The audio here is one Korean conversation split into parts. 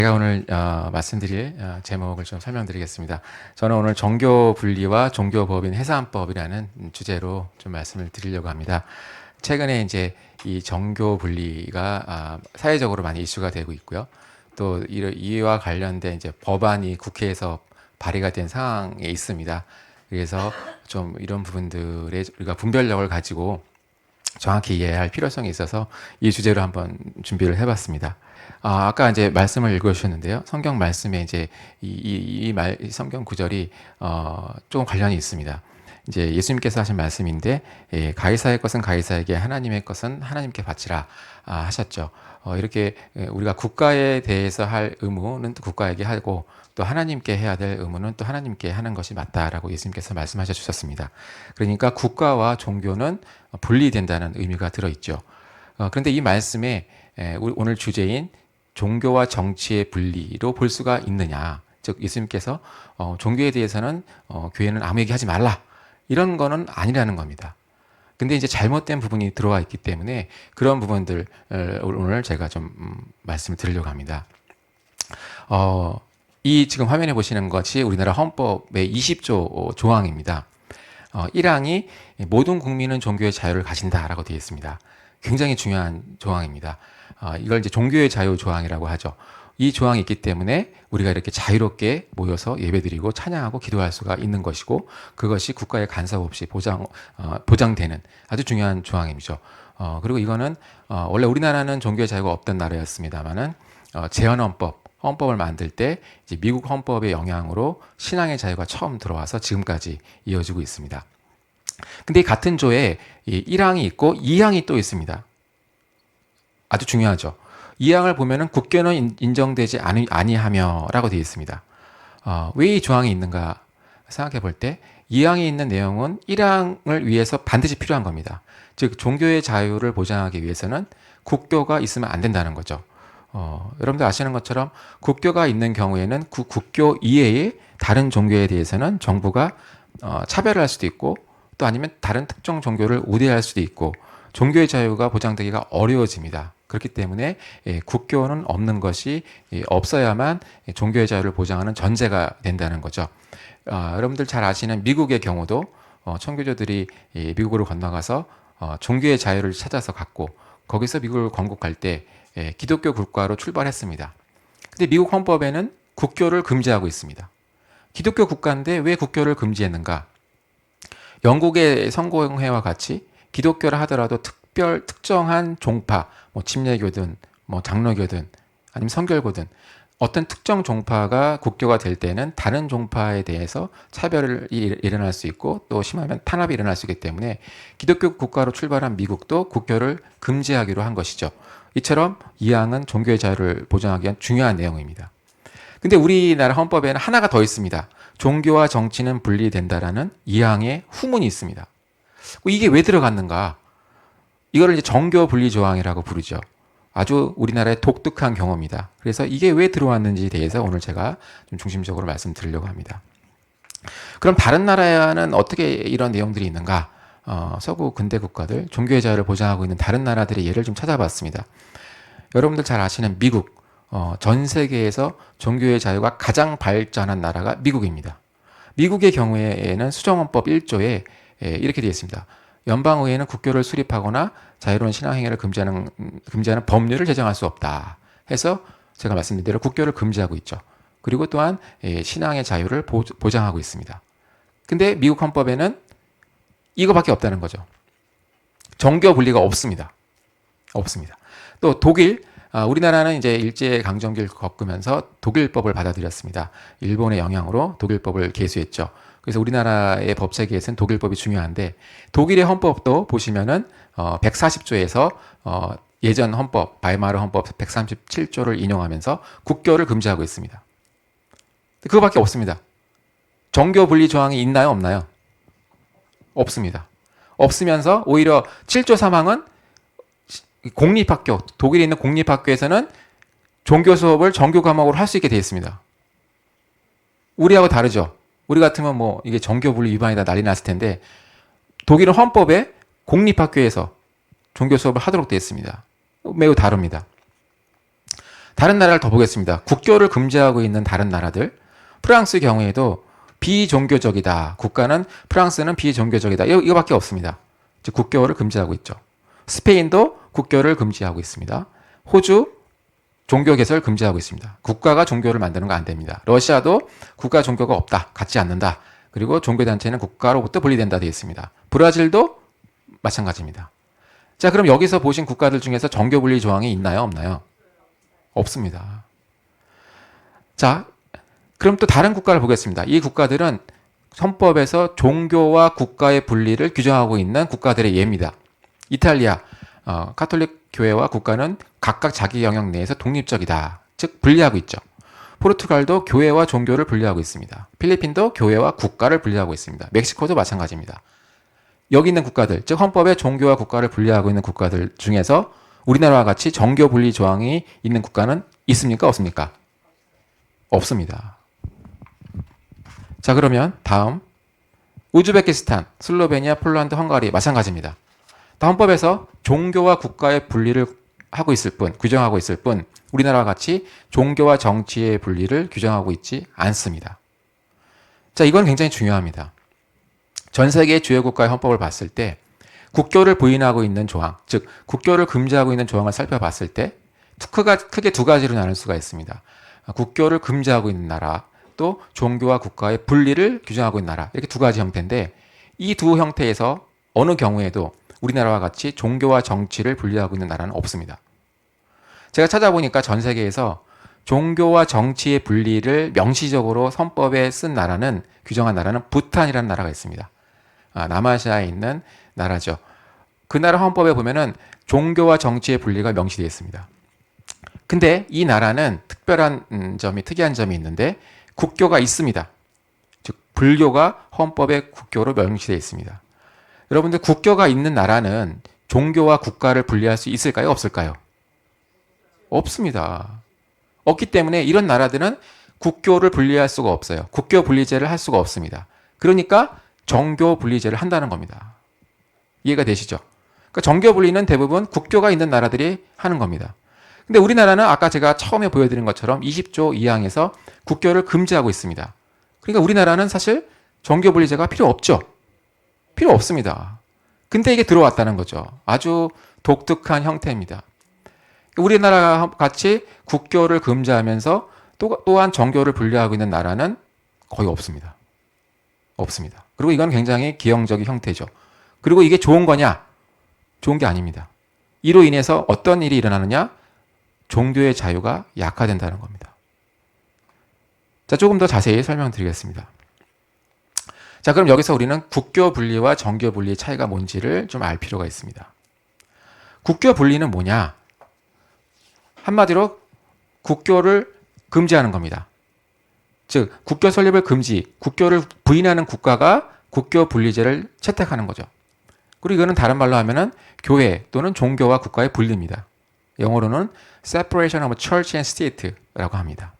제가 오늘 말씀드릴 제목을 좀 설명드리겠습니다. 저는 오늘 종교 분리와 종교법인 해산법이라는 주제로 좀 말씀을 드리려고 합니다. 최근에 이제 이 종교 분리가 사회적으로 많이 이슈가 되고 있고요. 또 이와 관련된 이제 법안이 국회에서 발의가 된 상황에 있습니다. 그래서 좀 이런 부분들에 우리가 분별력을 가지고 정확히 이해해야 할 필요성이 있어서 이 주제로 한번 준비를 해봤습니다. 아까 이제 말씀을 읽어주셨는데요. 성경 말씀에 이제 이 성경 구절이 조금 관련이 있습니다. 이제 예수님께서 하신 말씀인데, 가이사의 것은 가이사에게, 하나님의 것은 하나님께 바치라 하셨죠. 이렇게 우리가 국가에 대해서 할 의무는 또 국가에게 하고, 또 하나님께 해야 될 의무는 또 하나님께 하는 것이 맞다라고 예수님께서 말씀하셔 주셨습니다. 그러니까 국가와 종교는 분리된다는 의미가 들어있죠. 그런데 이 말씀에 오늘 주제인 종교와 정치의 분리로 볼 수가 있느냐. 즉 예수님께서 종교에 대해서는 교회는 아무 얘기하지 말라. 이런 거는 아니라는 겁니다. 근데 이제 잘못된 부분이 들어와 있기 때문에 그런 부분들 오늘 제가 좀 말씀을 드리려고 합니다. 이 지금 화면에 보시는 것이 우리나라 헌법의 20조 조항입니다. 1항이 모든 국민은 종교의 자유를 가진다라고 되어 있습니다. 굉장히 중요한 조항입니다. 이걸 이제 종교의 자유 조항이라고 하죠. 이 조항이 있기 때문에 우리가 이렇게 자유롭게 모여서 예배드리고 찬양하고 기도할 수가 있는 것이고, 그것이 국가의 간섭 없이 보장되는 아주 중요한 조항이죠. 그리고 이거는 원래 우리나라는 종교의 자유가 없던 나라였습니다만은 헌법을 만들 때 이제 미국 헌법의 영향으로 신앙의 자유가 처음 들어와서 지금까지 이어지고 있습니다. 근데 이 같은 조에 1항이 있고 2항이 또 있습니다. 아주 중요하죠. 2항을 보면은 국교는 인정되지 아니하며라고 되어 있습니다. 왜 이 조항이 있는가 생각해 볼 때 2항에 있는 내용은 1항을 위해서 반드시 필요한 겁니다. 즉 종교의 자유를 보장하기 위해서는 국교가 있으면 안 된다는 거죠. 여러분들 아시는 것처럼 국교가 있는 경우에는 국교 이외의 다른 종교에 대해서는 정부가 차별을 할 수도 있고, 또 아니면 다른 특정 종교를 우대할 수도 있고, 종교의 자유가 보장되기가 어려워집니다. 그렇기 때문에 국교는 없는 것이 없어야만 종교의 자유를 보장하는 전제가 된다는 거죠. 여러분들 잘 아시는 미국의 경우도 천교조들이 미국으로 건너가서 종교의 자유를 찾아서 갔고, 거기서 미국을 건국할 때 기독교 국가로 출발했습니다. 근데 미국 헌법에는 국교를 금지하고 있습니다. 기독교 국가인데 왜 국교를 금지했는가? 영국의 성공회와 같이 기독교를 하더라도 특정한 종파, 뭐 침례교든, 뭐 장로교든, 아니면 성결교든, 어떤 특정 종파가 국교가 될 때는 다른 종파에 대해서 차별이 일어날 수 있고, 또 심하면 탄압이 일어날 수 있기 때문에 기독교 국가로 출발한 미국도 국교를 금지하기로 한 것이죠. 이처럼 2항은 종교의 자유를 보장하기 위한 중요한 내용입니다. 근데 우리나라 헌법에는 하나가 더 있습니다. 종교와 정치는 분리된다라는 2항의 후문이 있습니다. 이게 왜 들어갔는가? 이거를 이제 정교 분리 조항이라고 부르죠. 아주 우리나라의 독특한 경험입니다. 그래서 이게 왜 들어왔는지에 대해서 오늘 제가 좀 중심적으로 말씀드리려고 합니다. 그럼 다른 나라에는 어떻게 이런 내용들이 있는가? 서구 근대 국가들, 종교의 자유를 보장하고 있는 다른 나라들의 예를 좀 찾아봤습니다. 여러분들 잘 아시는 미국, 전 세계에서 종교의 자유가 가장 발전한 나라가 미국입니다. 미국의 경우에는 수정헌법 1조에 이렇게 되어 있습니다. 연방의회는 국교를 수립하거나 자유로운 신앙행위를 금지하는 법률을 제정할 수 없다 해서 제가 말씀드린 대로 국교를 금지하고 있죠. 그리고 또한 신앙의 자유를 보장하고 있습니다. 근데 미국 헌법에는 이거밖에 없다는 거죠. 정교 분리가 없습니다. 또 독일, 우리나라는 이제 일제강점기를 겪으면서 독일법을 받아들였습니다. 일본의 영향으로 독일법을 계수했죠. 그래서 우리나라의 법 체계에서는 독일법이 중요한데, 독일의 헌법도 보시면은 140조에서 예전 헌법, 바이마르 헌법 137조를 인용하면서 국교를 금지하고 있습니다. 그거밖에 없습니다. 정교 분리 조항이 있나요, 없나요? 없습니다. 없으면서 오히려 7조 3항은 공립학교, 독일에 있는 공립학교에서는 종교 수업을 정규 과목으로 할 수 있게 되어 있습니다. 우리하고 다르죠. 우리 같으면 뭐 이게 정교 분리 위반이다 난리 났을 텐데, 독일은 헌법에 공립학교에서 종교 수업을 하도록 되어 있습니다. 매우 다릅니다. 다른 나라를 더 보겠습니다. 국교를 금지하고 있는 다른 나라들. 프랑스 경우에도 비종교적이다. 국가는 프랑스는 비종교적이다. 이거밖에 없습니다. 즉 국교를 금지하고 있죠. 스페인도 국교를 금지하고 있습니다. 호주 종교 개설 금지하고 있습니다. 국가가 종교를 만드는 거 안 됩니다. 러시아도 국가 종교가 없다. 갖지 않는다. 그리고 종교단체는 국가로부터 분리된다 되어 있습니다. 브라질도 마찬가지입니다. 자, 그럼 여기서 보신 국가들 중에서 정교 분리 조항이 있나요? 없나요? 없습니다. 자, 그럼 또 다른 국가를 보겠습니다. 이 국가들은 헌법에서 종교와 국가의 분리를 규정하고 있는 국가들의 예입니다. 이탈리아, 카톨릭 교회와 국가는 각각 자기 영역 내에서 독립적이다. 즉 분리하고 있죠. 포르투갈도 교회와 종교를 분리하고 있습니다. 필리핀도 교회와 국가를 분리하고 있습니다. 멕시코도 마찬가지입니다. 여기 있는 국가들, 즉 헌법에 종교와 국가를 분리하고 있는 국가들 중에서 우리나라와 같이 정교 분리 조항이 있는 국가는 있습니까? 없습니까? 없습니다. 자, 그러면 다음 우즈베키스탄, 슬로베니아, 폴란드, 헝가리 마찬가지입니다. 다 헌법에서 종교와 국가의 분리를 하고 있을 뿐, 규정하고 있을 뿐 우리나라와 같이 종교와 정치의 분리를 규정하고 있지 않습니다. 자, 이건 굉장히 중요합니다. 전 세계의 주요 국가의 헌법을 봤을 때 국교를 부인하고 있는 조항, 즉 국교를 금지하고 있는 조항을 살펴봤을 때 크게 두 가지로 나눌 수가 있습니다. 국교를 금지하고 있는 나라, 또 종교와 국가의 분리를 규정하고 있는 나라, 이렇게 두 가지 형태인데 이 두 형태에서 어느 경우에도 우리나라와 같이 종교와 정치를 분리하고 있는 나라는 없습니다. 제가 찾아보니까 전 세계에서 종교와 정치의 분리를 명시적으로 헌법에 쓴 나라는, 규정한 나라는 부탄이라는 나라가 있습니다. 남아시아에 있는 나라죠. 그 나라 헌법에 보면은 종교와 정치의 분리가 명시되어 있습니다. 근데 이 나라는 특이한 점이 있는데 국교가 있습니다. 즉 불교가 헌법에 국교로 명시되어 있습니다. 여러분들 국교가 있는 나라는 종교와 국가를 분리할 수 있을까요? 없을까요? 없습니다. 없기 때문에 이런 나라들은 국교를 분리할 수가 없어요. 국교 분리제를 할 수가 없습니다. 그러니까 정교 분리제를 한다는 겁니다. 이해가 되시죠? 그러니까 정교 분리는 대부분 국교가 있는 나라들이 하는 겁니다. 근데 우리나라는 아까 제가 처음에 보여드린 것처럼 20조 2항에서 국교를 금지하고 있습니다. 그러니까 우리나라는 사실 정교 분리제가 필요 없죠. 필요 없습니다. 근데 이게 들어왔다는 거죠. 아주 독특한 형태입니다. 우리나라와 같이 국교를 금지하면서 또한 정교를 분리하고 있는 나라는 거의 없습니다. 없습니다. 그리고 이건 굉장히 기형적인 형태죠. 그리고 이게 좋은 거냐? 좋은 게 아닙니다. 이로 인해서 어떤 일이 일어나느냐? 종교의 자유가 약화된다는 겁니다. 자, 조금 더 자세히 설명드리겠습니다. 자, 그럼 여기서 우리는 국교 분리와 정교 분리의 차이가 뭔지를 좀 알 필요가 있습니다. 국교 분리는 뭐냐? 한마디로 국교를 금지하는 겁니다. 즉, 국교 설립을 금지, 국교를 부인하는 국가가 국교 분리제를 채택하는 거죠. 그리고 이거는 다른 말로 하면은 교회 또는 종교와 국가의 분리입니다. 영어로는 separation of church and state라고 합니다.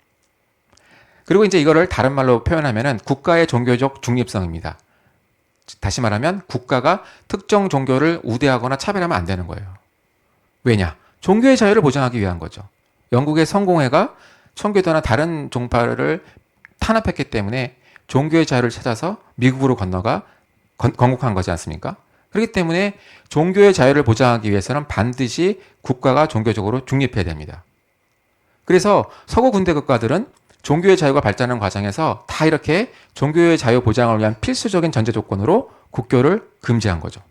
그리고 이제 이거를 다른 말로 표현하면은 국가의 종교적 중립성입니다. 다시 말하면 국가가 특정 종교를 우대하거나 차별하면 안 되는 거예요. 왜냐? 종교의 자유를 보장하기 위한 거죠. 영국의 성공회가 청교도나 다른 종파를 탄압했기 때문에 종교의 자유를 찾아서 미국으로 건너가 건국한 거지 않습니까? 그렇기 때문에 종교의 자유를 보장하기 위해서는 반드시 국가가 종교적으로 중립해야 됩니다. 그래서 서구 군대 국가들은 종교의 자유가 발전하는 과정에서 다 이렇게 종교의 자유 보장을 위한 필수적인 전제 조건으로 국교를 금지한 거죠.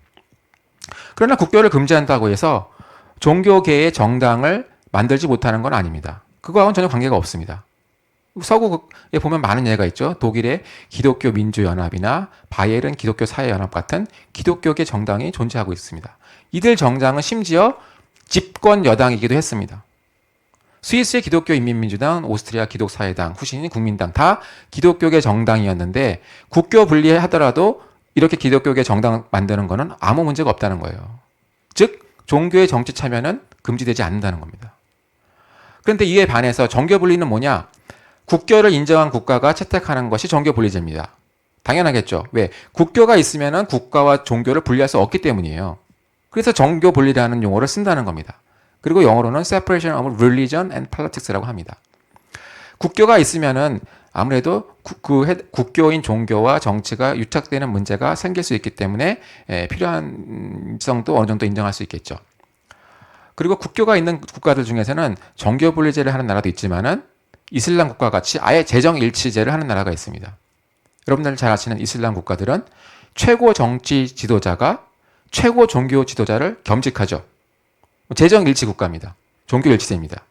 그러나 국교를 금지한다고 해서 종교계의 정당을 만들지 못하는 건 아닙니다. 그거하고는 전혀 관계가 없습니다. 서구에 보면 많은 예가 있죠. 독일의 기독교 민주연합이나 바이에른 기독교 사회연합 같은 기독교계 정당이 존재하고 있습니다. 이들 정당은 심지어 집권 여당이기도 했습니다. 스위스의 기독교 인민민주당, 오스트리아 기독사회당, 후신인 국민당 다 기독교계 정당이었는데 국교 분리하더라도 이렇게 기독교계 정당 만드는 거는 아무 문제가 없다는 거예요. 즉 종교의 정치 참여는 금지되지 않는다는 겁니다. 그런데 이에 반해서 정교 분리는 뭐냐? 국교를 인정한 국가가 채택하는 것이 정교 분리제입니다. 당연하겠죠. 왜? 국교가 있으면 국가와 종교를 분리할 수 없기 때문이에요. 그래서 정교 분리라는 용어를 쓴다는 겁니다. 그리고 영어로는 separation of religion and politics라고 합니다. 국교가 있으면은 아무래도 국교인 종교와 정치가 유착되는 문제가 생길 수 있기 때문에 필요한 성도 어느 정도 인정할 수 있겠죠. 그리고 국교가 있는 국가들 중에서는 정교 분리제를 하는 나라도 있지만은 이슬람 국가 같이 아예 재정 일치제를 하는 나라가 있습니다. 여러분들 잘 아시는 이슬람 국가들은 최고 정치 지도자가 최고 종교 지도자를 겸직하죠. 재정 일치 국가입니다. 종교 일치제입니다.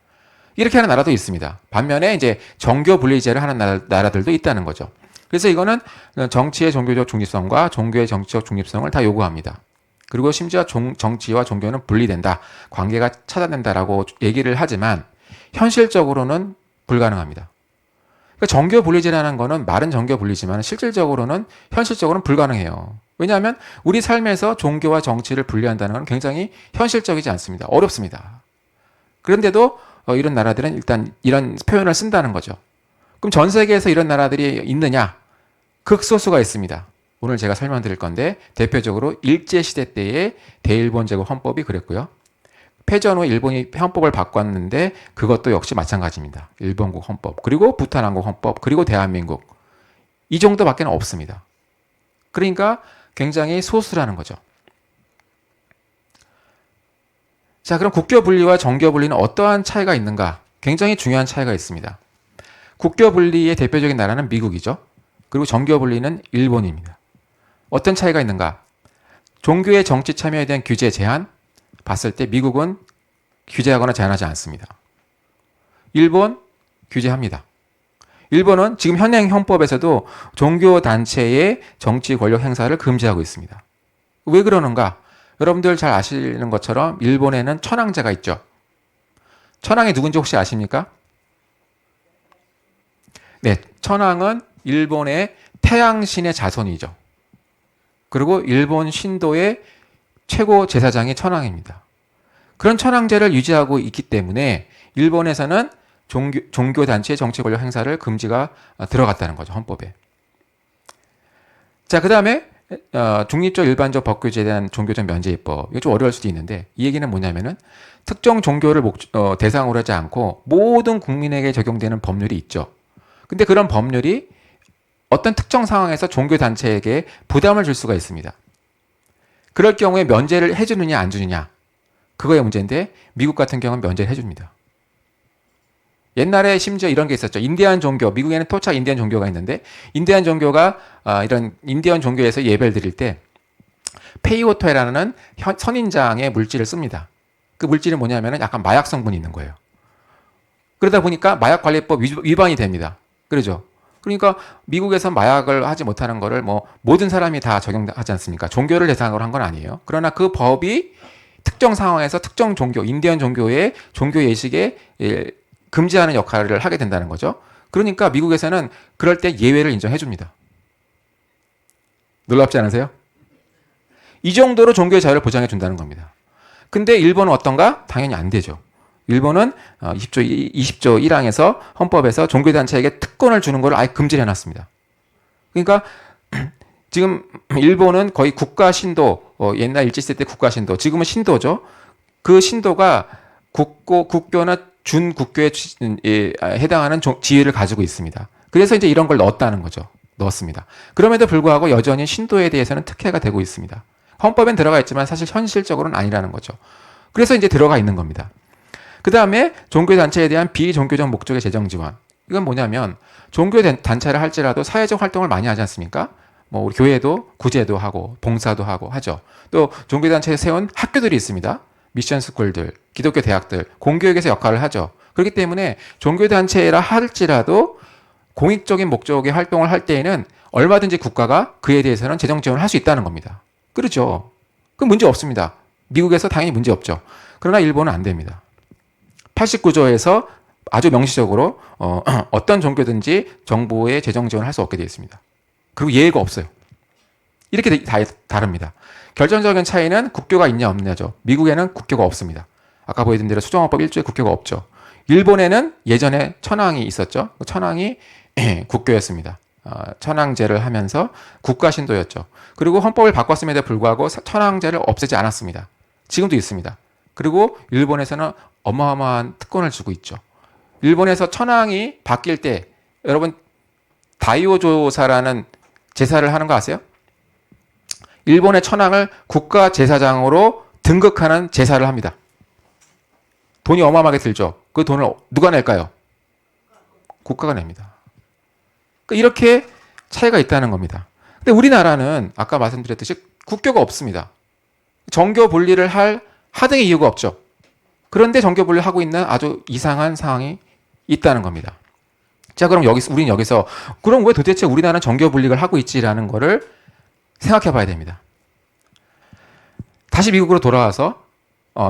이렇게 하는 나라도 있습니다. 반면에 이제 정교 분리제를 하는 나라들도 있다는 거죠. 그래서 이거는 정치의 종교적 중립성과 종교의 정치적 중립성을 다 요구합니다. 그리고 심지어 정치와 종교는 분리된다. 관계가 차단된다라고 얘기를 하지만 현실적으로는 불가능합니다. 그러니까 정교 분리제라는 거는 말은 정교 분리지만 실질적으로는 현실적으로는 불가능해요. 왜냐하면 우리 삶에서 종교와 정치를 분리한다는 건 굉장히 현실적이지 않습니다. 어렵습니다. 그런데도 이런 나라들은 일단 이런 표현을 쓴다는 거죠. 그럼 전 세계에서 이런 나라들이 있느냐? 극소수가 있습니다. 오늘 제가 설명드릴 건데 대표적으로 일제시대 때의 대일본 제국 헌법이 그랬고요. 패전 후 일본이 헌법을 바꿨는데 그것도 역시 마찬가지입니다. 일본국 헌법, 그리고 부탄왕국 헌법, 그리고 대한민국. 이 정도밖에 없습니다. 그러니까 굉장히 소수라는 거죠. 자, 그럼 국교 분리와 정교 분리는 어떠한 차이가 있는가? 굉장히 중요한 차이가 있습니다. 국교 분리의 대표적인 나라는 미국이죠. 그리고 정교 분리는 일본입니다. 어떤 차이가 있는가? 종교의 정치 참여에 대한 규제 제한 봤을 때 미국은 규제하거나 제한하지 않습니다. 일본 규제합니다. 일본은 지금 현행 헌법에서도 종교 단체의 정치 권력 행사를 금지하고 있습니다. 왜 그러는가? 여러분들 잘 아시는 것처럼 일본에는 천황제가 있죠. 천황이 누군지 혹시 아십니까? 네, 천황은 일본의 태양신의 자손이죠. 그리고 일본 신도의 최고 제사장이 천황입니다. 그런 천황제를 유지하고 있기 때문에 일본에서는 종교 단체의 정치 권력 행사를 금지가 들어갔다는 거죠, 헌법에. 자, 그 다음에 중립적 일반적 법규제에 대한 종교적 면제입법. 이거 좀 어려울 수도 있는데 이 얘기는 뭐냐면은 특정 종교를 대상으로 하지 않고 모든 국민에게 적용되는 법률이 있죠. 근데 그런 법률이 어떤 특정 상황에서 종교 단체에게 부담을 줄 수가 있습니다. 그럴 경우에 면제를 해주느냐 안 주느냐 그거의 문제인데 미국 같은 경우는 면제를 해줍니다. 옛날에 심지어 이런 게 있었죠. 인디안 종교, 미국에는 토착 인디안 종교가 있는데 인디안 종교가 이런 인디안 종교에서 예배를 드릴 때 페이오토라는 선인장의 물질을 씁니다. 그 물질이 뭐냐면 약간 마약 성분이 있는 거예요. 그러다 보니까 마약관리법 위반이 됩니다. 그러죠. 그러니까 미국에서 마약을 하지 못하는 거를 뭐 모든 사람이 다 적용하지 않습니까? 종교를 대상으로 한 건 아니에요. 그러나 그 법이 특정 상황에서 특정 종교, 인디언 종교의 종교 예식에 금지하는 역할을 하게 된다는 거죠. 그러니까 미국에서는 그럴 때 예외를 인정해 줍니다. 놀랍지 않으세요? 이 정도로 종교의 자유를 보장해 준다는 겁니다. 근데 일본은 어떤가? 당연히 안 되죠. 일본은 20조 1항에서 헌법에서 종교단체에게 특권을 주는 걸 아예 금지를 해놨습니다. 그러니까 지금 일본은 거의 국가 신도, 옛날 일제시대 때 국가 신도, 지금은 신도죠. 그 신도가 국교나 준국교에 해당하는 지위를 가지고 있습니다. 그래서 이제 이런 걸 넣었다는 거죠. 넣었습니다. 그럼에도 불구하고 여전히 신도에 대해서는 특혜가 되고 있습니다. 헌법엔 들어가 있지만 사실 현실적으로는 아니라는 거죠. 그래서 이제 들어가 있는 겁니다. 그 다음에 종교단체에 대한 비종교적 목적의 재정 지원. 이건 뭐냐면 종교단체를 할지라도 사회적 활동을 많이 하지 않습니까? 뭐 우리 교회도 구제도 하고 봉사도 하고 하죠. 또 종교단체에 세운 학교들이 있습니다. 미션 스쿨들, 기독교 대학들, 공교육에서 역할을 하죠. 그렇기 때문에 종교단체라 할지라도 공익적인 목적의 활동을 할 때에는 얼마든지 국가가 그에 대해서는 재정 지원을 할 수 있다는 겁니다. 그렇죠. 그럼 문제 없습니다. 미국에서 당연히 문제 없죠. 그러나 일본은 안 됩니다. 89조에서 아주 명시적으로 어떤 종교든지 정부의 재정 지원을 할 수 없게 되어 있습니다. 그리고 예외가 없어요. 이렇게 다릅니다. 결정적인 차이는 국교가 있냐 없냐죠. 미국에는 국교가 없습니다. 아까 보여드린 대로 수정헌법 1조에 국교가 없죠. 일본에는 예전에 천황이 있었죠. 천황이 국교였습니다. 천황제를 하면서 국가 신도였죠. 그리고 헌법을 바꿨음에도 불구하고 천황제를 없애지 않았습니다. 지금도 있습니다. 그리고 일본에서는 어마어마한 특권을 주고 있죠. 일본에서 천황이 바뀔 때 여러분 다이오조사라는 제사를 하는 거 아세요? 일본의 천황을 국가제사장으로 등극하는 제사를 합니다. 돈이 어마어마하게 들죠. 그 돈을 누가 낼까요? 국가가 냅니다. 그러니까 이렇게 차이가 있다는 겁니다. 근데 우리나라는 아까 말씀드렸듯이 국교가 없습니다. 정교 분리를 할 하등의 이유가 없죠. 그런데 정교 분리를 하고 있는 아주 이상한 상황이 있다는 겁니다. 자, 그럼 우린 여기서 그럼 왜 도대체 우리나라는 정교 분리를 하고 있지라는 거를 생각해 봐야 됩니다. 다시 미국으로 돌아와서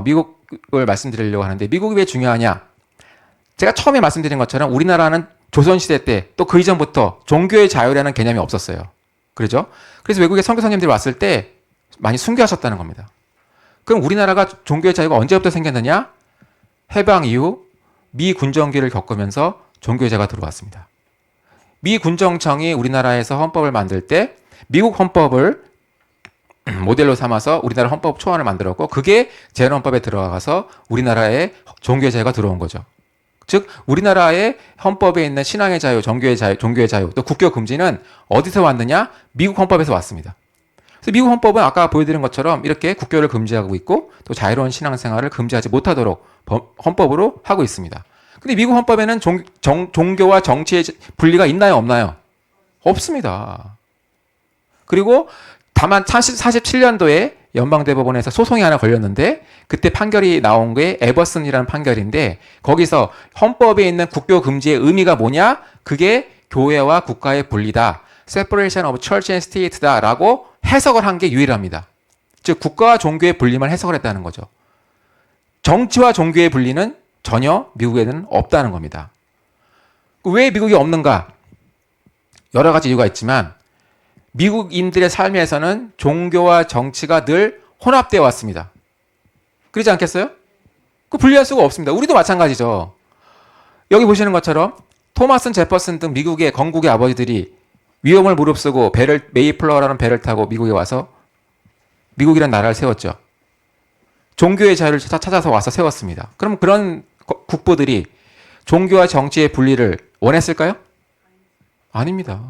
미국을 말씀드리려고 하는데 미국이 왜 중요하냐? 제가 처음에 말씀드린 것처럼 우리나라는 조선시대 때 또 그 이전부터 종교의 자유라는 개념이 없었어요. 그렇죠? 그래서 외국의 선교사님들이 왔을 때 많이 순교하셨다는 겁니다. 그럼 우리나라가 종교의 자유가 언제부터 생겼느냐? 해방 이후 미 군정기를 겪으면서 종교의 자유가 들어왔습니다. 미 군정청이 우리나라에서 헌법을 만들 때 미국 헌법을 모델로 삼아서 우리나라 헌법 초안을 만들었고 그게 재헌헌법에 들어가서 우리나라에 종교의 자유가 들어온 거죠. 즉 우리나라의 헌법에 있는 신앙의 자유, 종교의 자유, 또 국교 금지는 어디서 왔느냐? 미국 헌법에서 왔습니다. 그래서 미국 헌법은 아까 보여드린 것처럼 이렇게 국교를 금지하고 있고 또 자유로운 신앙생활을 금지하지 못하도록 헌법으로 하고 있습니다. 근데 미국 헌법에는 종교와 정치의 분리가 있나요? 없나요? 없습니다. 그리고 다만 47년도에 연방대법원에서 소송이 하나 걸렸는데 그때 판결이 나온 게 에버슨이라는 판결인데 거기서 헌법에 있는 국교 금지의 의미가 뭐냐? 그게 교회와 국가의 분리다. Separation of Church and State다 라고 해석을 한 게 유일합니다. 즉 국가와 종교의 분리만 해석을 했다는 거죠. 정치와 종교의 분리는 전혀 미국에는 없다는 겁니다. 왜 미국이 없는가? 여러 가지 이유가 있지만 미국인들의 삶에서는 종교와 정치가 늘 혼합되어 왔습니다. 그렇지 않겠어요? 그 분리할 수가 없습니다. 우리도 마찬가지죠. 여기 보시는 것처럼 토마스 제퍼슨 등 미국의 건국의 아버지들이 위험을 무릅쓰고 메이플라워라는 배를 타고 미국에 와서 미국이라는 나라를 세웠죠. 종교의 자유를 찾아서 와서 세웠습니다. 그럼 그런 국부들이 종교와 정치의 분리를 원했을까요? 아닙니다.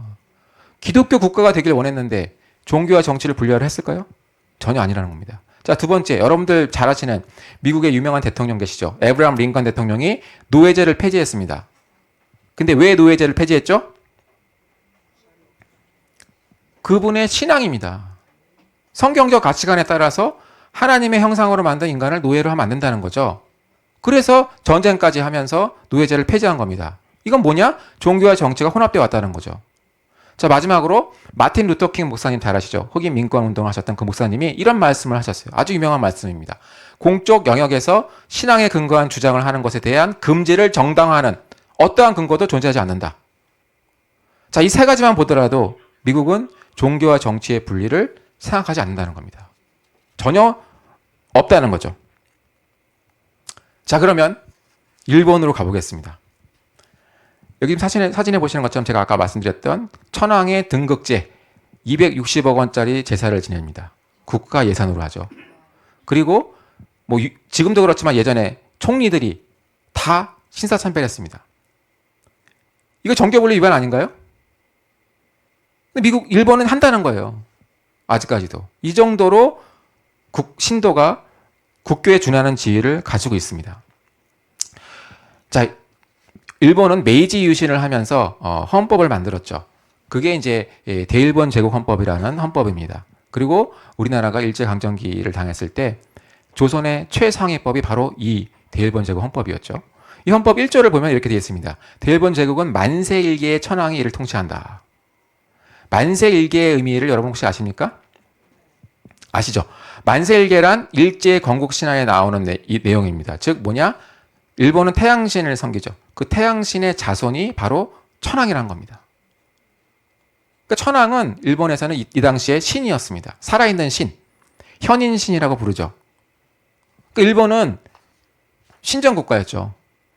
기독교 국가가 되길 원했는데 종교와 정치를 분리하려 했을까요? 전혀 아니라는 겁니다. 자, 두 번째, 여러분들 잘 아시는 미국의 유명한 대통령 계시죠? 에브라함 링컨 대통령이 노예제를 폐지했습니다. 근데 왜 노예제를 폐지했죠? 그분의 신앙입니다. 성경적 가치관에 따라서 하나님의 형상으로 만든 인간을 노예로 하면 안 된다는 거죠. 그래서 전쟁까지 하면서 노예제를 폐지한 겁니다. 이건 뭐냐? 종교와 정치가 혼합되어 왔다는 거죠. 자, 마지막으로 마틴 루터 킹 목사님 잘 아시죠? 흑인 민권 운동을 하셨던 그 목사님이 이런 말씀을 하셨어요. 아주 유명한 말씀입니다. 공적 영역에서 신앙에 근거한 주장을 하는 것에 대한 금지를 정당화하는 어떠한 근거도 존재하지 않는다. 자, 이 세 가지만 보더라도 미국은 종교와 정치의 분리를 생각하지 않는다는 겁니다. 전혀 없다는 거죠. 자, 그러면 일본으로 가보겠습니다. 여기 사진에 보시는 것처럼 제가 아까 말씀드렸던 천황의 등극제 260억 원짜리 제사를 지냅니다. 국가 예산으로 하죠. 그리고 지금도 그렇지만 예전에 총리들이 다 신사참배했습니다. 이거 정교분리 위반 아닌가요? 근데 일본은 한다는 거예요. 아직까지도. 이 정도로 신도가 국교에 준하는 지위를 가지고 있습니다. 자, 일본은 메이지 유신을 하면서 헌법을 만들었죠. 그게 이제 대일본 제국 헌법이라는 헌법입니다. 그리고 우리나라가 일제강점기를 당했을 때 조선의 최상위법이 바로 이 대일본 제국 헌법이었죠. 이 헌법 1조를 보면 이렇게 되어 있습니다. 대일본 제국은 만세일계의 천황이 이를 통치한다. 만세일계의 의미를 여러분 혹시 아십니까? 아시죠? 만세일계란 일제 건국 신화에 나오는 이 내용입니다. 즉 뭐냐? 일본은 태양신을 섬기죠. 그 태양신의 자손이 바로 천황이라는 겁니다. 그러니까 천황은 일본에서는 이 당시에 신이었습니다. 살아있는 신, 현인신이라고 부르죠. 그러니까 일본은 신정국가였죠.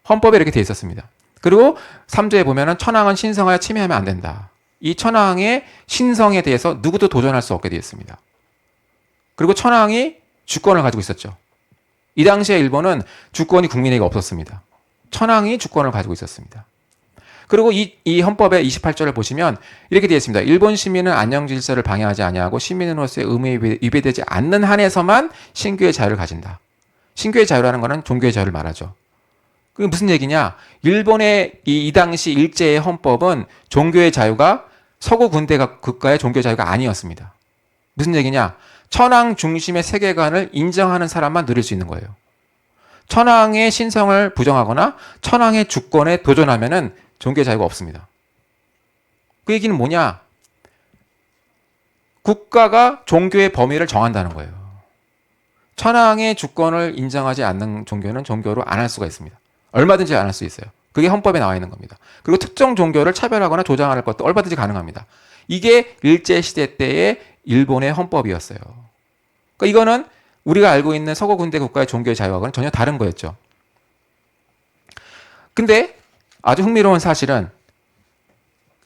헌법에 이렇게 되어 있었습니다. 그리고 3조에 보면은 천황은 신성하여 침해하면 안 된다. 이 천황의 신성에 대해서 누구도 도전할 수 없게 되어 있습니다. 그리고 천황이 주권을 가지고 있었죠. 이 당시에 일본은 주권이 국민에게 없었습니다. 천황이 주권을 가지고 있었습니다. 그리고 이 헌법의 28조를 보시면 이렇게 되어 있습니다. 일본 시민은 안녕 질서를 방해하지 아니하고 시민으로서의 의무에 위배되지 않는 한에서만 신교의 자유를 가진다. 신교의 자유라는 것은 종교의 자유를 말하죠. 그게 무슨 얘기냐? 일본의 이 당시 일제의 헌법은 종교의 자유가 서구 군대 국가의 종교 자유가 아니었습니다. 무슨 얘기냐? 천황 중심의 세계관을 인정하는 사람만 누릴 수 있는 거예요. 천황의 신성을 부정하거나 천황의 주권에 도전하면은 종교의 자유가 없습니다. 그 얘기는 뭐냐? 국가가 종교의 범위를 정한다는 거예요. 천황의 주권을 인정하지 않는 종교는 종교로 안 할 수가 있습니다. 얼마든지 안 할 수 있어요. 그게 헌법에 나와 있는 겁니다. 그리고 특정 종교를 차별하거나 조장할 것도 얼마든지 가능합니다. 이게 일제시대 때의 일본의 헌법이었어요. 그러니까 이거는 우리가 알고 있는 서구 군대 국가의 종교의 자유하고는 전혀 다른 거였죠. 근데 아주 흥미로운 사실은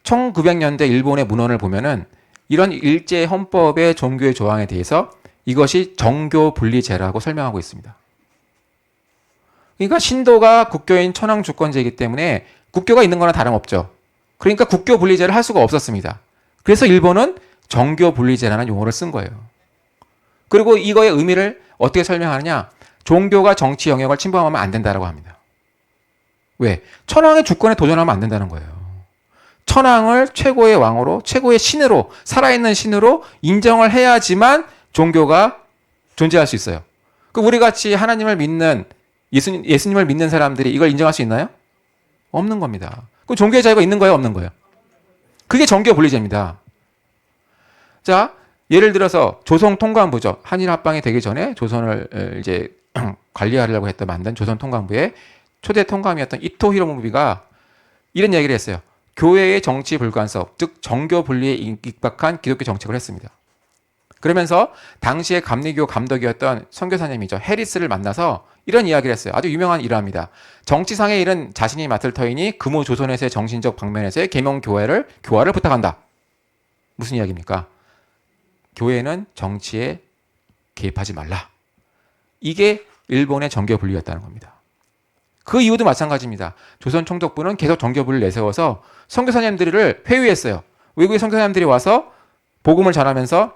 1900년대 일본의 문헌을 보면은 이런 일제 헌법의 종교의 조항에 대해서 이것이 정교 분리제라고 설명하고 있습니다. 그러니까 신도가 국교인 천황 주권제이기 때문에 국교가 있는 거나 다름없죠. 그러니까 국교 분리제를 할 수가 없었습니다. 그래서 일본은 정교 분리제라는 용어를 쓴 거예요. 그리고 이거의 의미를 어떻게 설명하느냐? 종교가 정치 영역을 침범하면 안 된다라고 합니다. 왜? 천황의 주권에 도전하면 안 된다는 거예요. 천황을 최고의 왕으로, 최고의 신으로, 살아있는 신으로 인정을 해야지만 종교가 존재할 수 있어요. 그 우리 같이 하나님을 믿는 예수님을 믿는 사람들이 이걸 인정할 수 있나요? 없는 겁니다. 그럼 종교의 자유가 있는 거예요, 없는 거예요? 그게 정교 분리제입니다. 자, 예를 들어서 조선 통관부죠. 한일 합방이 되기 전에 조선을 이제 관리하려고 했던 만든 조선 통관부의 초대 통감이었던 이토 히로부미가 이런 얘기를 했어요. 교회의 정치 불간섭, 즉 정교 분리에 입각한 기독교 정책을 했습니다. 그러면서 당시에 감리교 감독이었던 선교사님이죠. 해리스를 만나서 이런 이야기를 했어요. 아주 유명한 일화입니다. 정치상의 일은 자신이 맡을 터이니 금호 조선에서의 정신적 방면에서의 계명 교화를 부탁한다. 무슨 이야기입니까? 교회는 정치에 개입하지 말라. 이게 일본의 정교 분리였다는 겁니다. 그 이유도 마찬가지입니다. 조선 총독부는 계속 정교 분리를 내세워서 선교사님들을 회유했어요. 외국의 선교사님들이 와서 복음을 전하면서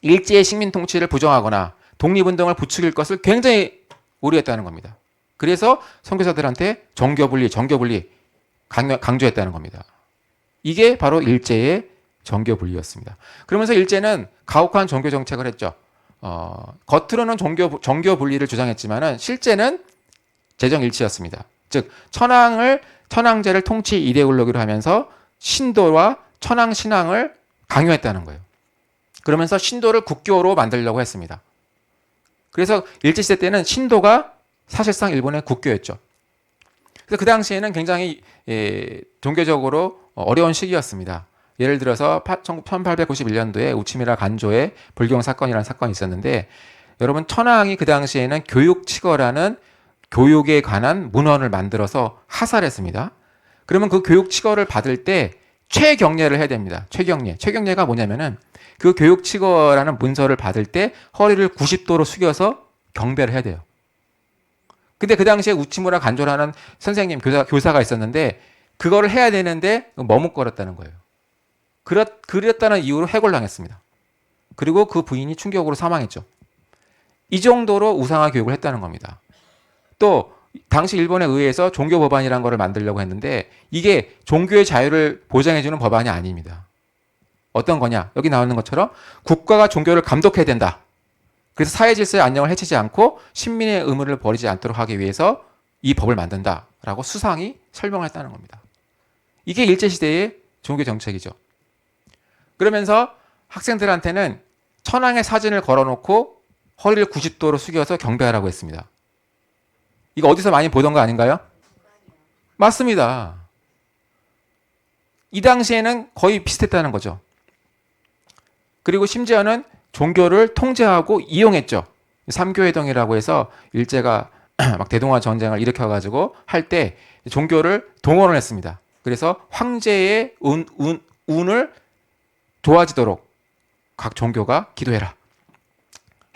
일제의 식민 통치를 부정하거나 독립운동을 부추길 것을 굉장히 우려했다는 겁니다. 그래서 선교사들한테 정교 분리 강조했다는 겁니다. 이게 바로 일제의 정교 분리였습니다. 그러면서 일제는 가혹한 종교 정책을 했죠. 겉으로는 정교 분리를 주장했지만은 실제는 재정 일치였습니다. 즉 천황제를 통치 이데올로기로 하면서 신도와 천황 신앙을 강요했다는 거예요. 그러면서 신도를 국교로 만들려고 했습니다. 그래서 일제시대 때는 신도가 사실상 일본의 국교였죠. 그래서 그 당시에는 굉장히 종교적으로 어려운 시기였습니다. 예를 들어서 1891년도에 우치미라 간조의 불경 사건이라는 사건이 있었는데 여러분 천황이 그 당시에는 교육치거라는 교육에 관한 문헌을 만들어서 하살했습니다. 그러면 그 교육치거를 받을 때 최경례를 해야 됩니다. 최경례가 뭐냐면은 그 교육치거라는 문서를 받을 때 허리를 90도로 숙여서 경배를 해야 돼요. 근데 그 당시에 우치무라 간조라는 선생님, 교사가 있었는데 그거를 해야 되는데 머뭇거렸다는 거예요. 그랬다는 이유로 해골당했습니다. 그리고 그 부인이 충격으로 사망했죠. 이 정도로 우상화 교육을 했다는 겁니다. 또 당시 일본의 의회에서 종교 법안이라는 것을 만들려고 했는데 이게 종교의 자유를 보장해주는 법안이 아닙니다. 어떤 거냐? 여기 나오는 것처럼 국가가 종교를 감독해야 된다. 그래서 사회 질서의 안녕을 해치지 않고 신민의 의무를 버리지 않도록 하기 위해서 이 법을 만든다라고 수상이 설명을 했다는 겁니다. 이게 일제시대의 종교 정책이죠. 그러면서 학생들한테는 천황의 사진을 걸어놓고 허리를 90도로 숙여서 경배하라고 했습니다. 이거 어디서 많이 보던 거 아닌가요? 맞습니다. 이 당시에는 거의 비슷했다는 거죠. 그리고 심지어는 종교를 통제하고 이용했죠. 삼교회동이라고 해서 일제가 막 대동아 전쟁을 일으켜가지고 할 때 종교를 동원을 했습니다. 그래서 황제의 운을 좋아지도록 각 종교가 기도해라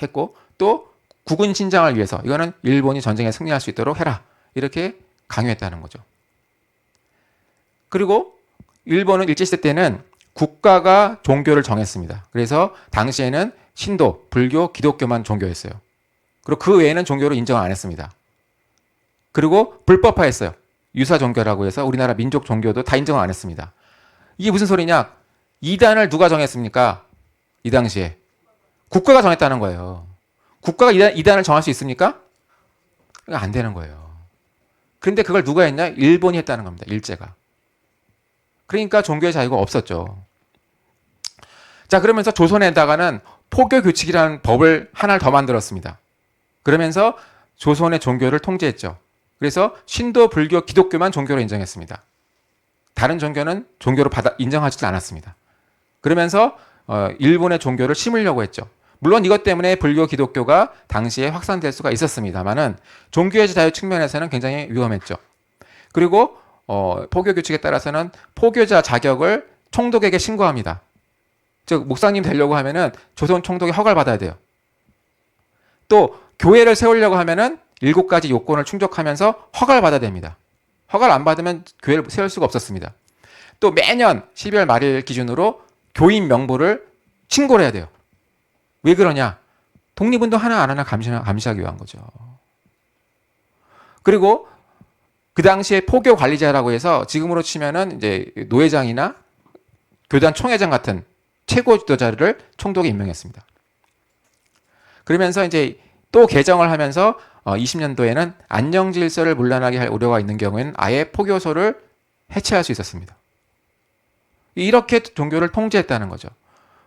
했고 또 국군 신장을 위해서 이거는 일본이 전쟁에 승리할 수 있도록 해라. 이렇게 강요했다는 거죠. 그리고 일본은 일제시대 때는 국가가 종교를 정했습니다. 그래서 당시에는 신도, 불교, 기독교만 종교였어요. 그리고 그 외에는 종교를 인정 안 했습니다. 그리고 불법화했어요. 유사 종교라고 해서 우리나라 민족 종교도 다 인정 안 했습니다. 이게 무슨 소리냐? 이단을 누가 정했습니까? 이 당시에. 국가가 정했다는 거예요. 국가가 이단을 정할 수 있습니까? 안 되는 거예요. 그런데 그걸 누가 했냐? 일본이 했다는 겁니다. 일제가. 그러니까 종교의 자유가 없었죠. 자, 그러면서 조선에다가는 포교 규칙이라는 법을 하나를 더 만들었습니다. 그러면서 조선의 종교를 통제했죠. 그래서 신도, 불교, 기독교만 종교로 인정했습니다. 다른 종교는 종교로 인정하지도 않았습니다. 그러면서 일본의 종교를 심으려고 했죠. 물론 이것 때문에 불교, 기독교가 당시에 확산될 수가 있었습니다만은 종교의 자유 측면에서는 굉장히 위험했죠. 그리고 포교 규칙에 따라서는 포교자 자격을 총독에게 신고합니다. 즉 목사님 되려고 하면은 조선 총독이 허가를 받아야 돼요. 또 교회를 세우려고 하면은 7가지 요건을 충족하면서 허가를 받아야 됩니다. 허가를 안 받으면 교회를 세울 수가 없었습니다. 또 매년 12월 말일 기준으로 교인 명부를 신고를 해야 돼요. 왜 그러냐? 독립운동 하나 안 하나 감시하기 위한 거죠. 그리고 그 당시에 포교 관리자라고 해서 지금으로 치면은 이제 노회장이나 교단 총회장 같은 최고 지도자를 총독에 임명했습니다. 그러면서 이제 또 개정을 하면서 20년도에는 안녕 질서를 문란하게 할 우려가 있는 경우에는 아예 포교소를 해체할 수 있었습니다. 이렇게 종교를 통제했다는 거죠.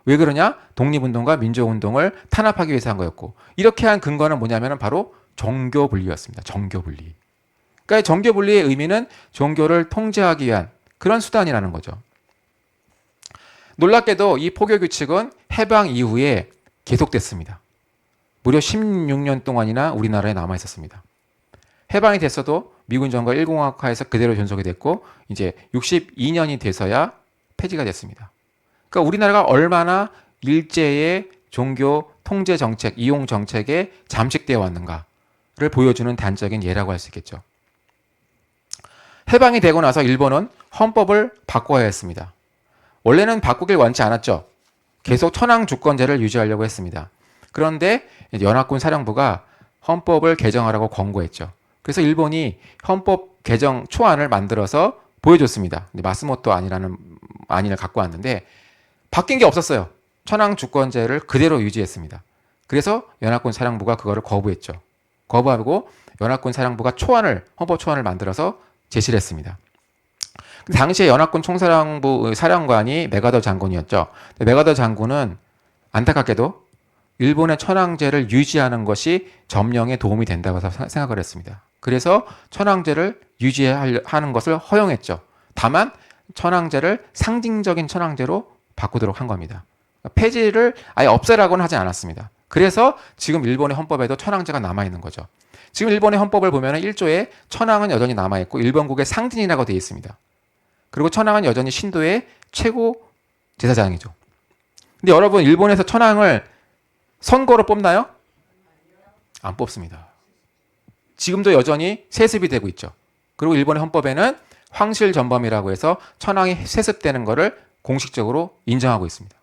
왜 그러냐? 독립운동과 민족운동을 탄압하기 위해서 한 거였고, 이렇게 한 근거는 뭐냐면 바로 정교분리였습니다. 정교분리. 그러니까 정교분리의 의미는 종교를 통제하기 위한 그런 수단이라는 거죠. 놀랍게도 이 포교 규칙은 해방 이후에 계속됐습니다. 무려 16년 동안이나 우리나라에 남아 있었습니다. 해방이 됐어도 미군 정권 1공화국화에서 그대로 존속이 됐고 이제 62년이 돼서야 폐지가 됐습니다. 그러니까 우리나라가 얼마나 일제의 종교 통제 정책, 이용 정책에 잠식되어 왔는가를 보여주는 단적인 예라고 할 수 있겠죠. 해방이 되고 나서 일본은 헌법을 바꿔야 했습니다. 원래는 바꾸길 원치 않았죠. 계속 천황 주권제를 유지하려고 했습니다. 그런데 연합군 사령부가 헌법을 개정하라고 권고했죠. 그래서 일본이 헌법 개정 초안을 만들어서 보여줬습니다. 마스모토 안을 갖고 왔는데 바뀐 게 없었어요. 천황 주권제를 그대로 유지했습니다. 그래서 연합군 사령부가 그거를 거부했죠. 거부하고 연합군 사령부가 헌법 초안을 만들어서 제시를 했습니다. 당시에 연합군 총사령부 사령관이 메가더 장군이었죠. 메가더 장군은 안타깝게도 일본의 천황제를 유지하는 것이 점령에 도움이 된다고 생각을 했습니다. 그래서 천황제를 유지하는 것을 허용했죠. 다만 천황제를 상징적인 천황제로 바꾸도록 한 겁니다. 폐지를 아예 없애라고는 하지 않았습니다. 그래서 지금 일본의 헌법에도 천황제가 남아있는 거죠. 지금 일본의 헌법을 보면 1조에 천황은 여전히 남아있고 일본국의 상징이라고 되어 있습니다. 그리고 천황은 여전히 신도의 최고 제사장이죠. 근데 여러분, 일본에서 천황을 선거로 뽑나요? 안 뽑습니다. 지금도 여전히 세습이 되고 있죠. 그리고 일본의 헌법에는 황실전범이라고 해서 천황이 세습되는 것을 공식적으로 인정하고 있습니다.